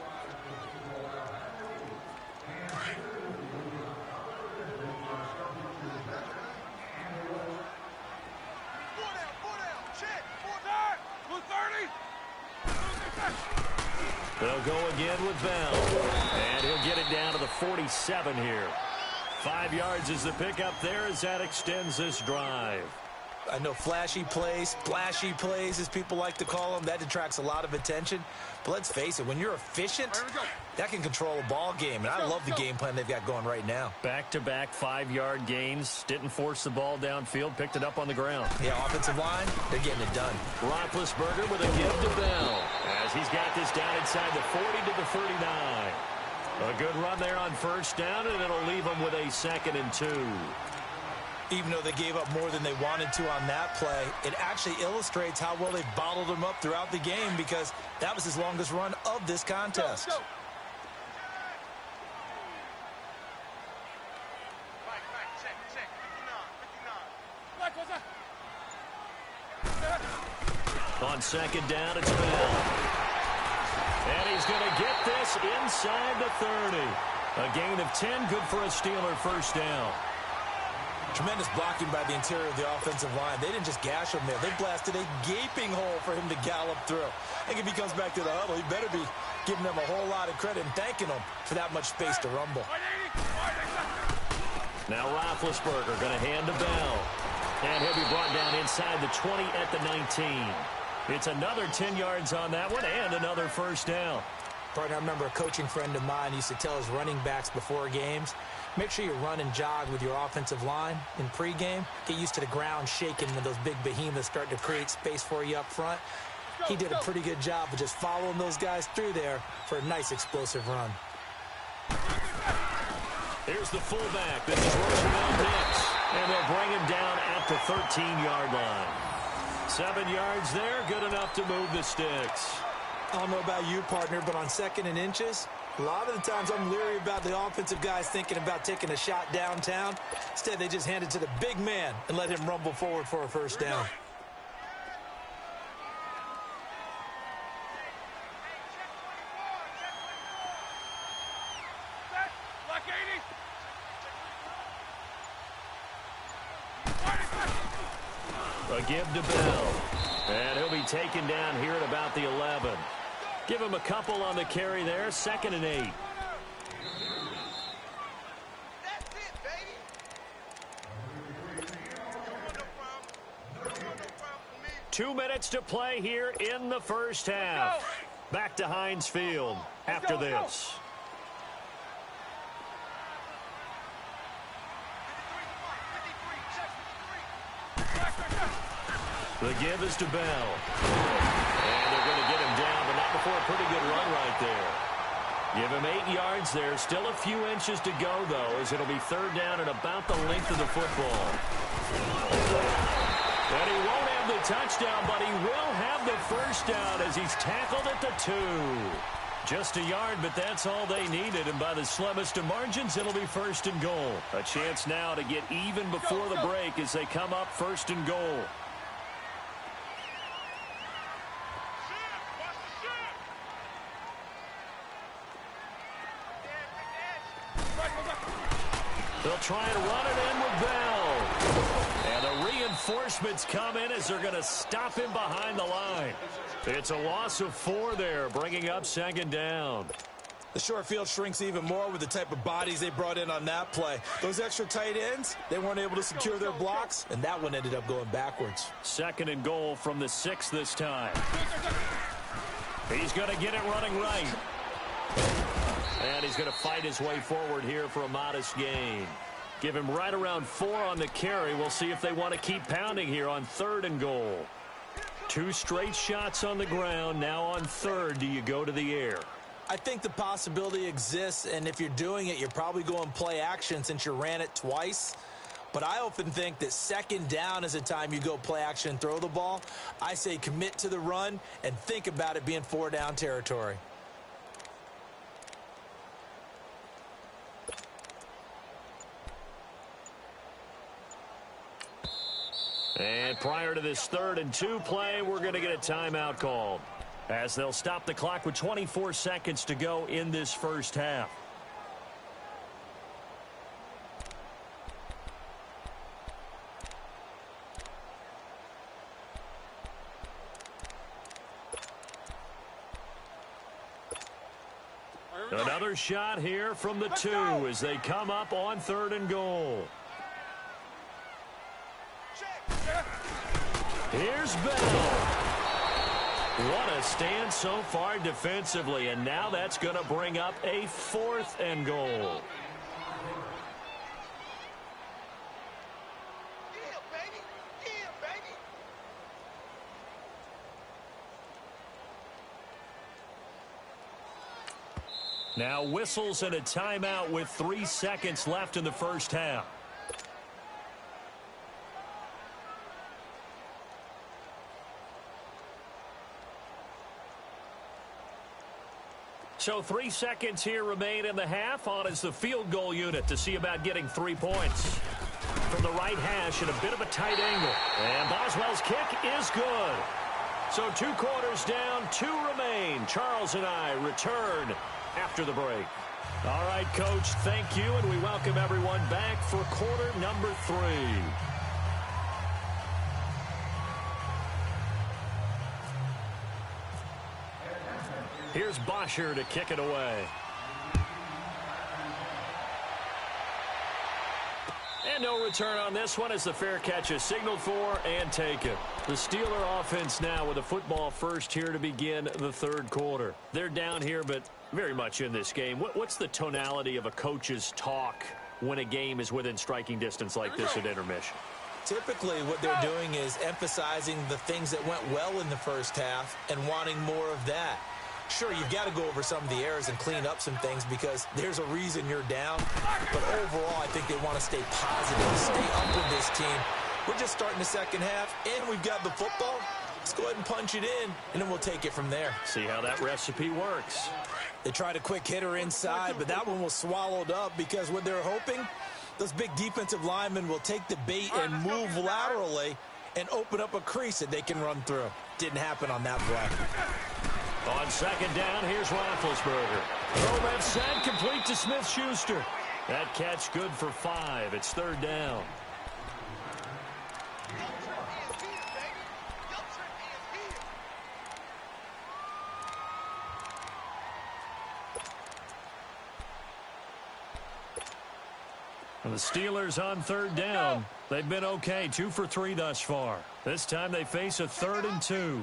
They'll go again with Bell. And he'll get it down to the 47 here. 5 yards is the pickup there as that extends this drive. I know flashy plays, splashy plays, as people like to call them, that detracts a lot of attention. But let's face it, when you're efficient, that can control a ball game. And I love the game plan they've got going right now. Back-to-back 5-yard gains. Didn't force the ball downfield. Picked it up on the ground. Yeah, offensive line, they're getting it done. Roethlisberger with a give to Bell as he's got this down inside the 40 to the 39. A good run there on first down, and it'll leave them with a 2nd and 2. Even though they gave up more than they wanted to on that play, it actually illustrates how well they've bottled them up throughout the game, because that was his longest run of this contest. Go. On second down, it's Bell. And he's going to get this inside the 30. A gain of 10, good for a Steeler first down. Tremendous blocking by the interior of the offensive line. They didn't just gash him there. They blasted a gaping hole for him to gallop through. I think if he comes back to the huddle, he better be giving them a whole lot of credit and thanking them for that much space to rumble. Now Roethlisberger going to hand to Bell. And he'll be brought down inside the 20 at the 19. It's another 10 yards on that one and another first down. Partner, I remember a coaching friend of mine used to tell his running backs before games, make sure you run and jog with your offensive line in pregame. Get used to the ground shaking when those big behemoths start to create space for you up front. He did a pretty good job of just following those guys through there for a nice explosive run. Here's the fullback. This is Roosevelt Nix. And they'll bring him down at the 13-yard line. 7 yards there, good enough to move the sticks. I don't know about you, partner, but on 2nd and inches, a lot of the times I'm leery about the offensive guys thinking about taking a shot downtown. Instead, they just hand it to the big man and let him rumble forward for a first down. A give to Bell. And he'll be taken down here at about the 11. Give him a couple on the carry there. 2nd and 8. That's it, baby. 2 minutes to play here in the first half. Back to Heinz Field after this. The give is to Bell. And they're going to get him down, but not before a pretty good run right there. Give him 8 yards there. Still a few inches to go, though, as it'll be third down and about the length of the football. And he won't have the touchdown, but he will have the first down as he's tackled at the 2. Just a yard, but that's all they needed, and by the slimmest of margins, it'll be 1st and goal. A chance now to get even before the break as they come up 1st and goal. They'll try and run it in with Bell. And the reinforcements come in as they're going to stop him behind the line. It's a loss of 4 there, bringing up 2nd down. The short field shrinks even more with the type of bodies they brought in on that play. Those extra tight ends, they weren't able to secure their blocks, and that one ended up going backwards. 2nd and goal from the 6 this time. He's going to get it running right. And he's going to fight his way forward here for a modest gain. Give him right around 4 on the carry. We'll see if they want to keep pounding here on 3rd and goal. 2 straight shots on the ground. Now on 3rd, do you go to the air? I think the possibility exists, and if you're doing it, you're probably going play action since you ran it twice. But I often think that 2nd down is a time you go play action and throw the ball. I say commit to the run and think about it being 4 down territory. And prior to this 3rd and 2 play, we're going to get a timeout called, as they'll stop the clock with 24 seconds to go in this first half. Another shot here from the 2 as they come up on 3rd and goal. Here's Bell. What a stand so far defensively, and now that's going to bring up a 4th and goal. Now whistles and a timeout with 3 seconds left in the first half. So 3 seconds here remain in the half. On is the field goal unit to see about getting 3 points. From the right hash at a bit of a tight angle. And Boswell's kick is good. So 2 quarters down, 2 remain. Charles and I return after the break. All right, Coach, thank you, and we welcome everyone back for quarter number 3. Here's Bosher to kick it away. And no return on this one as the fair catch is signaled for and taken. The Steeler offense now with a football first here to begin the 3rd quarter. They're down here, but very much in this game. What's the tonality of a coach's talk when a game is within striking distance like this at intermission? Typically, what they're doing is emphasizing the things that went well in the first half and wanting more of that. Sure, you've got to go over some of the errors and clean up some things because there's a reason you're down. But overall, I think they want to stay positive, stay up with this team. We're just starting the second half, and we've got the football. Let's go ahead and punch it in, and then we'll take it from there. See how that recipe works. They tried a quick hitter inside, but that one was swallowed up because what they're hoping, those big defensive linemen will take the bait and move laterally and open up a crease that they can run through. Didn't happen on that play. On 2nd down, here's Roethlisberger. Throw left side, complete to Smith-Schuster. That catch good for 5. It's 3rd down. And the Steelers on 3rd down. They've been okay, 2 for 3 thus far. This time they face a 3rd and 2.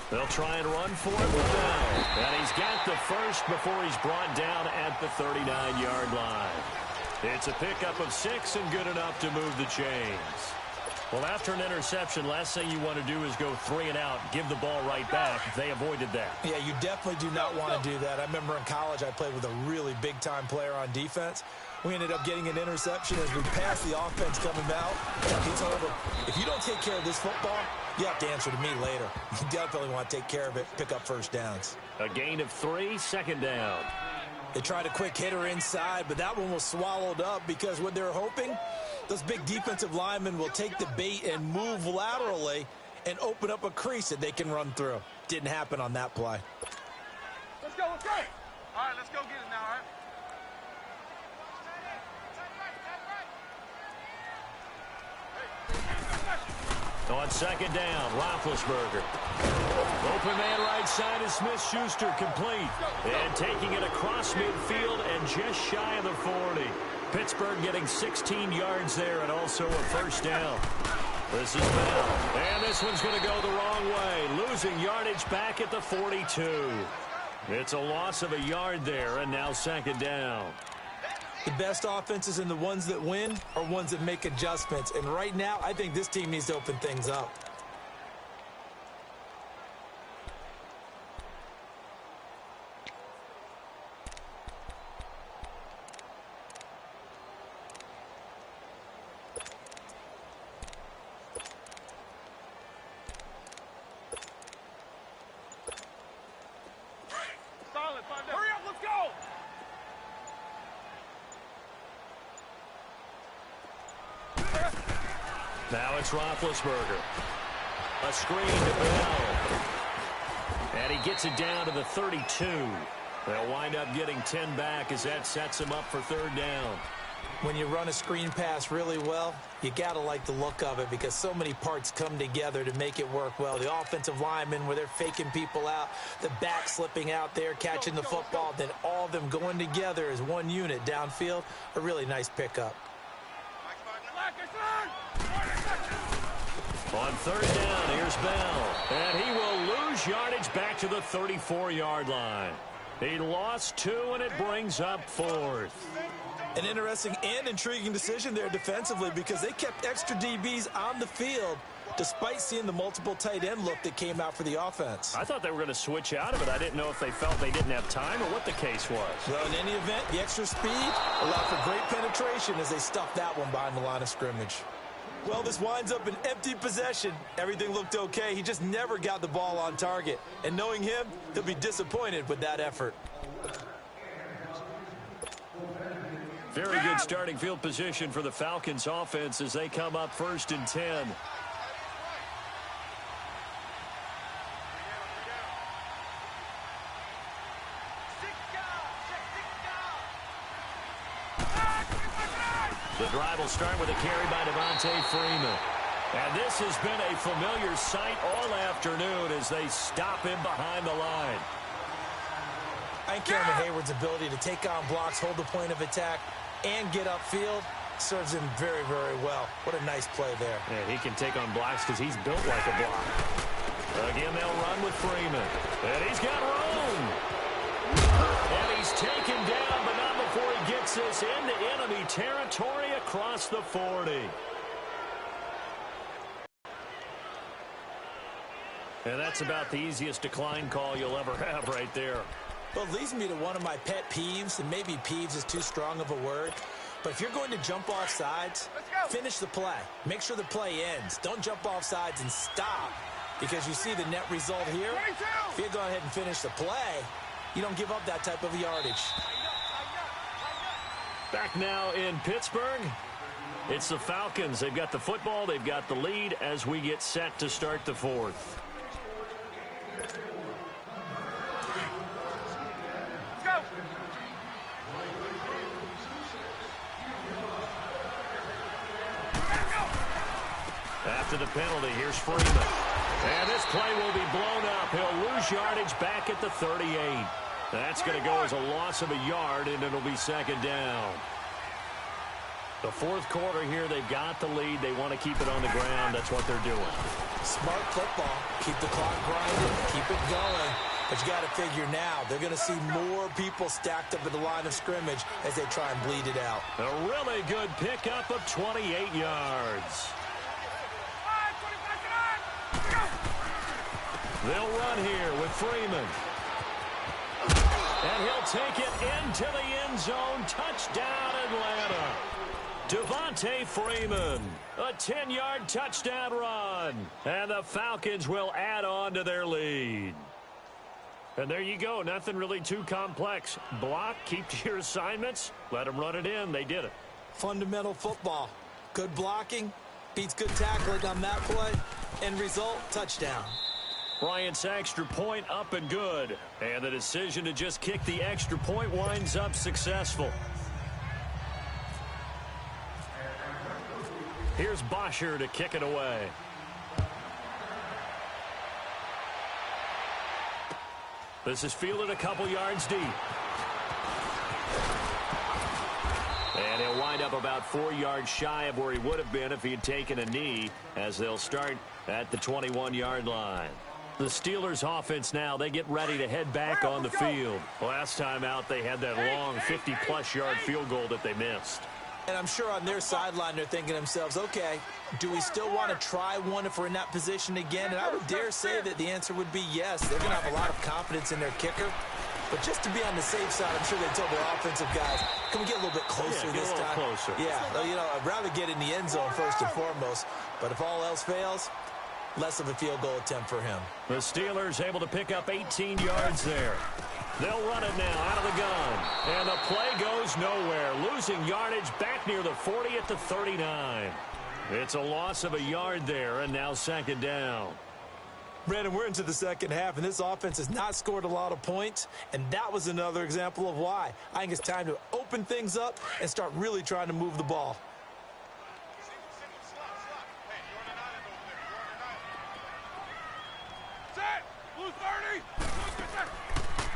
They'll try and run for it with Bell. And he's got the first before he's brought down at the 39-yard line. It's a pickup of 6 and good enough to move the chains. Well, after an interception, last thing you want to do is go 3 and out, give the ball right back. They avoided that. Yeah, you definitely do not want to do that. I remember in college I played with a really big-time player on defense. We ended up getting an interception as we passed the offense coming out. He told him, if you don't take care of this football, you have to answer to me later. You definitely want to take care of it, pick up first downs. A gain of 3, 2nd down. They tried a quick hitter inside, but that one was swallowed up because what they're hoping, those big defensive linemen will take the bait and move laterally and open up a crease that they can run through. Didn't happen on that play. Let's go, let's go. All right, let's go get it now, all right? On 2nd down, Roethlisberger. Open man right side is Smith-Schuster, complete. And taking it across midfield and just shy of the 40. Pittsburgh getting 16 yards there and also a 1st down. This is Bell. And this one's going to go the wrong way. Losing yardage back at the 42. It's a loss of a yard there, and now second down. The best offenses and the ones that win are ones that make adjustments. And right now, I think this team needs to open things up. Hurry up, let's go! Now it's Roethlisberger. A screen to Bell. And he gets it down to the 32. They'll wind up getting 10 back as that sets him up for third down. When you run a screen pass really well, you got to like the look of it because so many parts come together to make it work well. The offensive linemen where they're faking people out, the back slipping out there, catching the football, then all of them going together as one unit downfield, a really nice pickup. On third down, here's Bell. And he will lose yardage back to the 34-yard line. He lost 2, and it brings up 4th. An interesting and intriguing decision there defensively because they kept extra DBs on the field despite seeing the multiple tight end look that came out for the offense. I thought they were going to switch out of it. I didn't know if they felt they didn't have time or what the case was. Well, in any event, the extra speed allowed for great penetration as they stuffed that one behind the line of scrimmage. Well, this winds up an empty possession. Everything looked okay. He just never got the ball on target. And knowing him, he'll be disappointed with that effort. Very good starting field position for the Falcons offense as they come up 1st and 10. The drive will start with a carry by Devontae Freeman. And this has been a familiar sight all afternoon as they stop him behind the line. I think Cameron Hayward's ability to take on blocks, hold the point of attack, and get upfield serves him very, very well. What a nice play there. Yeah, he can take on blocks because he's built like a block. Again, they'll run with Freeman. And he's got room. And he's taken down, but not before he gets this into enemy territory across the 40. And that's about the easiest decline call you'll ever have right there. Well, it leads me to one of my pet peeves, and maybe peeves is too strong of a word, but if you're going to jump off sides, finish the play. Make sure the play ends. Don't jump off sides and stop, because you see the net result here. If you go ahead and finish the play, you don't give up that type of yardage. Back now in Pittsburgh, it's the Falcons. They've got the football, they've got the lead as we get set to start the 4th. After the penalty, here's Freeman. And this play will be blown up. He'll lose yardage back at the 38. That's going to go as a loss of a yard, and it'll be second down. The 4th quarter here, they've got the lead. They want to keep it on the ground. That's what they're doing. Smart football. Keep the clock grinding. Keep it going. But you got to figure now, they're going to see more people stacked up at the line of scrimmage as they try and bleed it out. A really good pickup of 28 yards. They'll run here with Freeman. And he'll take it into the end zone. Touchdown, Atlanta. Devontae Freeman, a 10-yard touchdown run. And the Falcons will add on to their lead. And there you go. Nothing really too complex. Block, keep to your assignments, let them run it in. They did it. Fundamental football. Good blocking, beats good tackling on that play. End result, touchdown. Bryant's extra point up and good. And the decision to just kick the extra point winds up successful. Here's Bosher to kick it away. This is fielded a couple yards deep. And he'll wind up about 4 yards shy of where he would have been if he had taken a knee, as they'll start at the 21-yard line. The Steelers offense now, they get ready to head back on the field. Last time out, they had that long 50-plus yard field goal that they missed. And I'm sure on their sideline they're thinking to themselves, okay, do we still want to try one if we're in that position again? And I would dare say that the answer would be yes. They're going to have a lot of confidence in their kicker. But just to be on the safe side, I'm sure they told their offensive guys, can we get a little bit closer this time? Closer. Yeah, you know, I'd rather get in the end zone first and foremost. But if all else fails, less of a field goal attempt for him. The Steelers able to pick up 18 yards there. They'll run it now out of the gun. And the play goes nowhere. Losing yardage back near the 40 at the 39. It's a loss of a yard there, and now second down. Brandon, we're into the second half, and this offense has not scored a lot of points, and that was another example of why. I think it's time to open things up and start really trying to move the ball.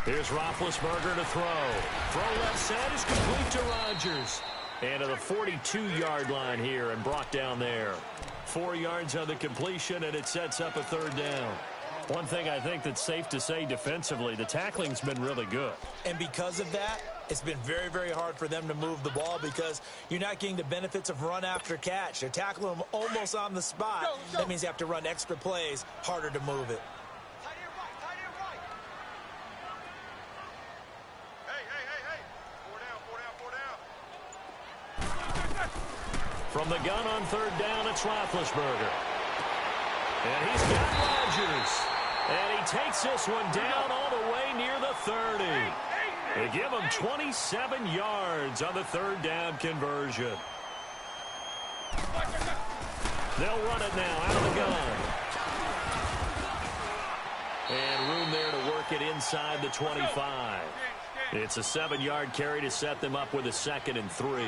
Here's Roethlisberger to throw. Throw left side is complete to Rodgers. And to the 42-yard line here and brought down there. 4 yards on the completion, and it sets up a third down. One thing I think that's safe to say defensively, the tackling's been really good. And because of that, it's been very, very hard for them to move the ball because you're not getting the benefits of run after catch. They're tackling them almost on the spot. That means you have to run extra plays, harder to move it. From the gun on third down, it's Roethlisberger. And he's got Rodgers. And he takes this one down all the way near the 30. They give him 27 yards on the third down conversion. They'll run it now out of the gun. And room there to work it inside the 25. It's a 7-yard carry to set them up with a 2nd and 3.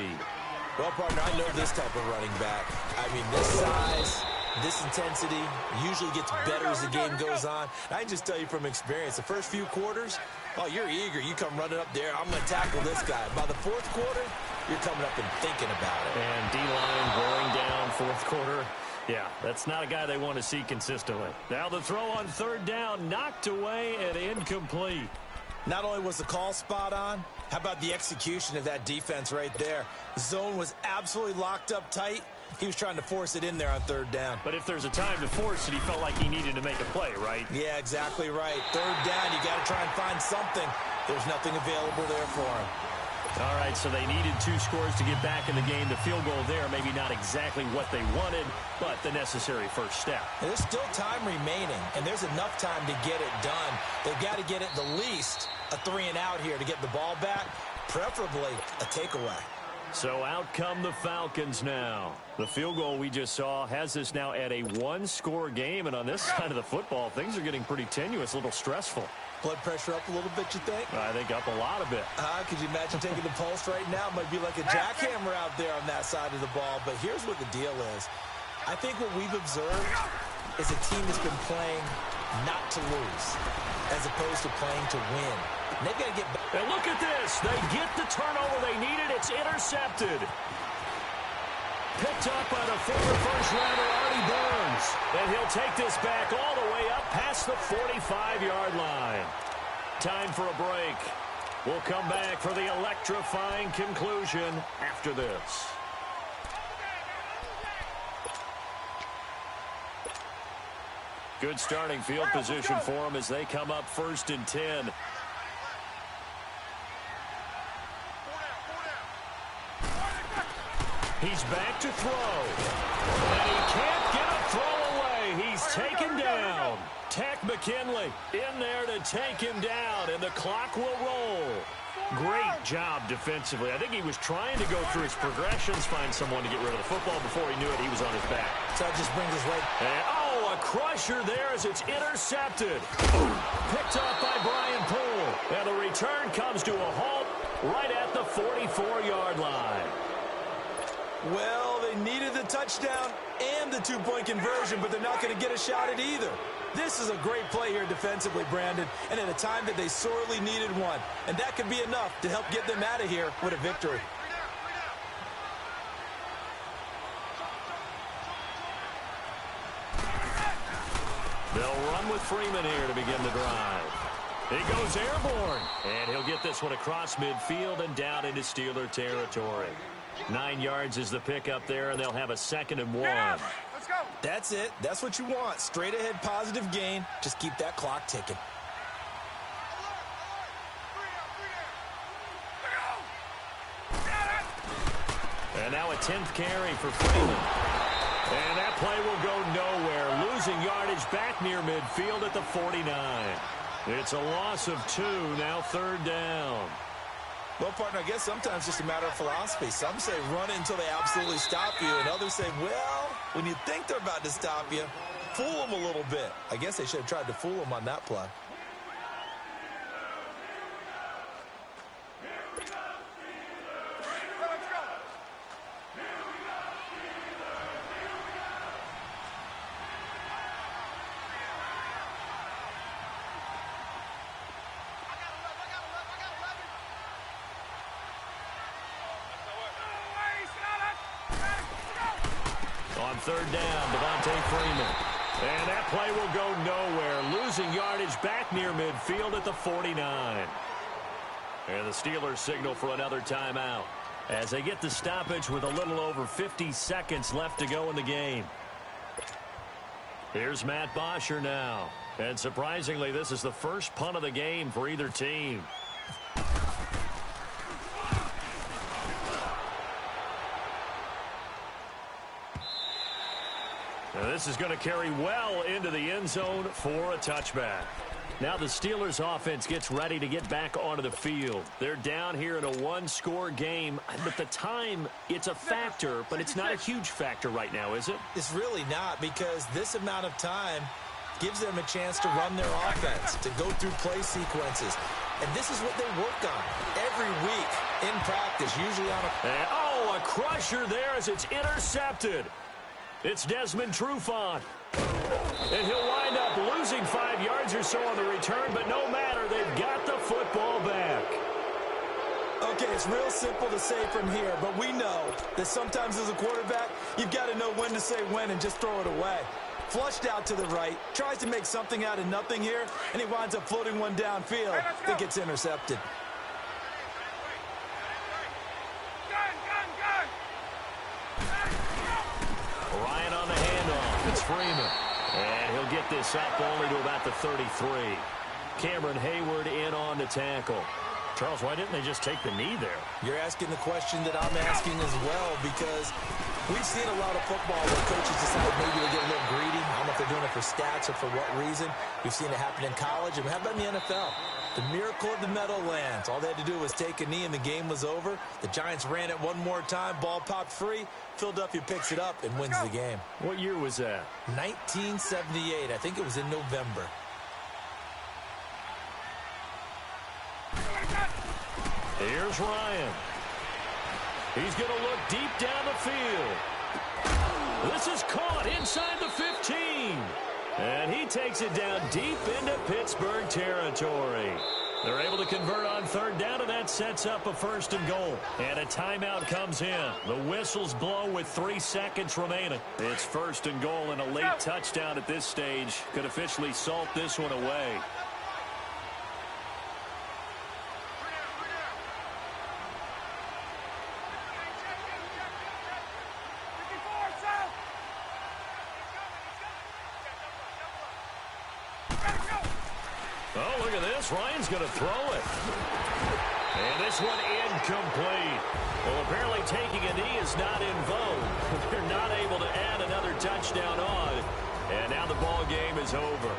Well, partner, I know this type of running back. I mean, this size, this intensity usually gets better as the game goes on. And I can just tell you from experience, the first few quarters, oh, you're eager. You come running up there, I'm going to tackle this guy. By the fourth quarter, you're coming up and thinking about it. And D-line wearing down fourth quarter. Yeah, that's not a guy they want to see consistently. Now the throw on third down, knocked away and incomplete. Not only was the call spot on, how about the execution of that defense right there? The zone was absolutely locked up tight. He was trying to force it in there on third down. But if there's a time to force it, he felt like he needed to make a play, right? Yeah, exactly right. Third down, you got to try and find something. There's nothing available there for him. All right, so they needed 2 scores to get back in the game. The field goal there, maybe not exactly what they wanted, but the necessary first step. And there's still time remaining, and there's enough time to get it done. They've got to get at the least a 3-and-out here to get the ball back, preferably a takeaway. So out come the Falcons now. The field goal we just saw has us now at a 1-score game, and on this side of the football, things are getting pretty tenuous, a little stressful. Blood pressure up a little bit, you think? I think up a lot of it. Could you imagine taking the pulse right now? It might be like a jackhammer out there on that side of the ball. But here's what the deal is. I think what we've observed is a team that's been playing not to lose as opposed to playing to win. And they've got to get back. And look at this. They get the turnover they needed. It's intercepted. Picked up by the former first-rounder Artie Burns. And he'll take this back all the way up past the 45-yard line. Time for a break. We'll come back for the electrifying conclusion after this. Good starting field position for them as they come up 1st and 10. He's back to throw. And he can't get a throw away. He's taken down. Tack McKinley in there to take him down, and the clock will roll. Great job defensively. I think he was trying to go through his progressions, find someone to get rid of the football. Before he knew it, he was on his back. So that just brings us right. And, oh, a crusher there as it's intercepted. Picked up by Brian Poole. And the return comes to a halt right at the 44-yard line. Well, they needed the touchdown and the 2-point conversion, but they're not going to get a shot at either. This is a great play here defensively, Brandon, and at a time that they sorely needed one. And that could be enough to help get them out of here with a victory. They'll run with Freeman here to begin the drive. He goes airborne, and he'll get this one across midfield and down into Steeler territory. 9 yards is the pickup there, and they'll have a 2nd and 1. Let's go. That's it. That's what you want. Straight ahead positive gain. Just keep that clock ticking. And now a 10th carry for Freeman. And that play will go nowhere. Losing yardage back near midfield at the 49. It's a loss of 2, now 3rd down. Well, partner, I guess sometimes it's just a matter of philosophy. Some say run it until they absolutely stop you, and others say, well, when you think they're about to stop you, fool them a little bit. I guess they should have tried to fool them on that play. On 3rd down, Devontae Freeman. And that play will go nowhere. Losing yardage back near midfield at the 49. And the Steelers signal for another timeout as they get the stoppage with a little over 50 seconds left to go in the game. Here's Matt Bosher now. And surprisingly, this is the first punt of the game for either team. Now this is going to carry well into the end zone for a touchback. Now the Steelers offense gets ready to get back onto the field. They're down here in a one-score game. But the time, it's a factor, but it's not a huge factor right now, is it? It's really not, because this amount of time gives them a chance to run their offense, to go through play sequences. And this is what they work on every week in practice, usually on a crusher there as it's intercepted. It's Desmond Trufant. And he'll wind up losing 5 yards or so on the return, but no matter, they've got the football back. Okay, it's real simple to say from here, but we know that sometimes as a quarterback, you've got to know when to say when and just throw it away. Flushed out to the right, tries to make something out of nothing here, and he winds up floating one downfield that gets intercepted. Ryan on the handoff. It's Freeman. And he'll get this up only to about the 33. Cameron Hayward in on the tackle. Charles, why didn't they just take the knee there? You're asking the question that I'm asking as well, because we've seen a lot of football where coaches decide maybe they get a little greedy. I don't know if they're doing it for stats or for what reason. We've seen it happen in college. And how about in the NFL? The miracle of the Meadowlands. All they had to do was take a knee and the game was over. The Giants ran it one more time. Ball popped free. Philadelphia picks it up and wins the game. What year was that? 1978. I think it was in November. Here's Ryan. He's going to look deep down the field. This is caught inside the 15. And he takes it down deep into Pittsburgh territory. They're able to convert on 3rd down, and that sets up a 1st and goal. And a timeout comes in. The whistles blow with 3 seconds remaining. It's 1st and goal, and a late touchdown at this stage could officially salt this one away. Oh, look at this. Ryan's going to throw it. And this one incomplete. Well, apparently taking a knee is not in vogue. They're not able to add another touchdown on. And now the ball game is over.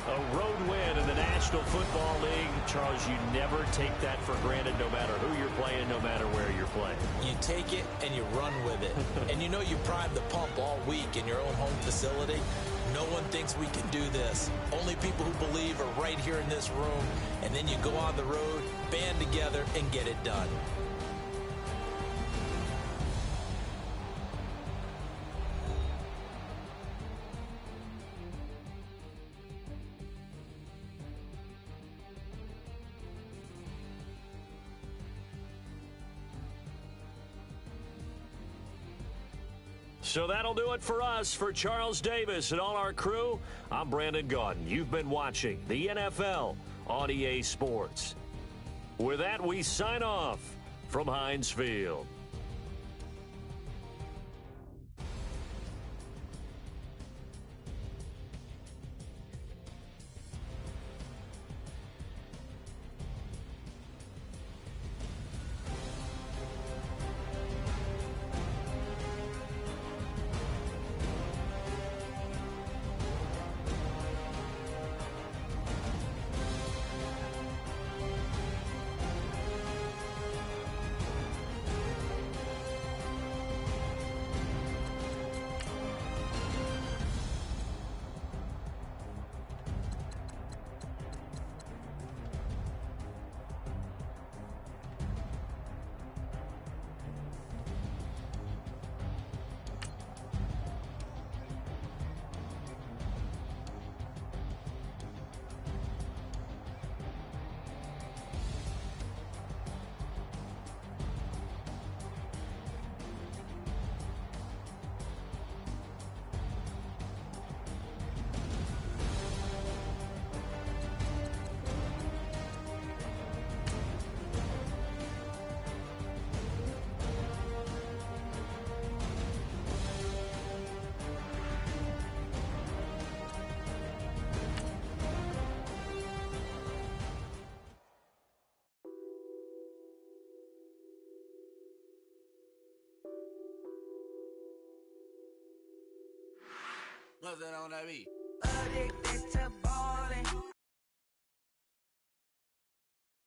A road win in the National Football League. Charles, you never take that for granted, no matter who you're playing, no matter where you're playing. You take it and you run with it. And you know you prime the pump all week in your own home facility. No one thinks we can do this. Only people who believe are right here in this room. And then you go on the road, band together, and get it done. So that'll do it for us. For Charles Davis and all our crew, I'm Brandon Gaudin. You've been watching the NFL on EA Sports. With that, we sign off from Heinz Field. What's that on that beat? Addicted to ballin'.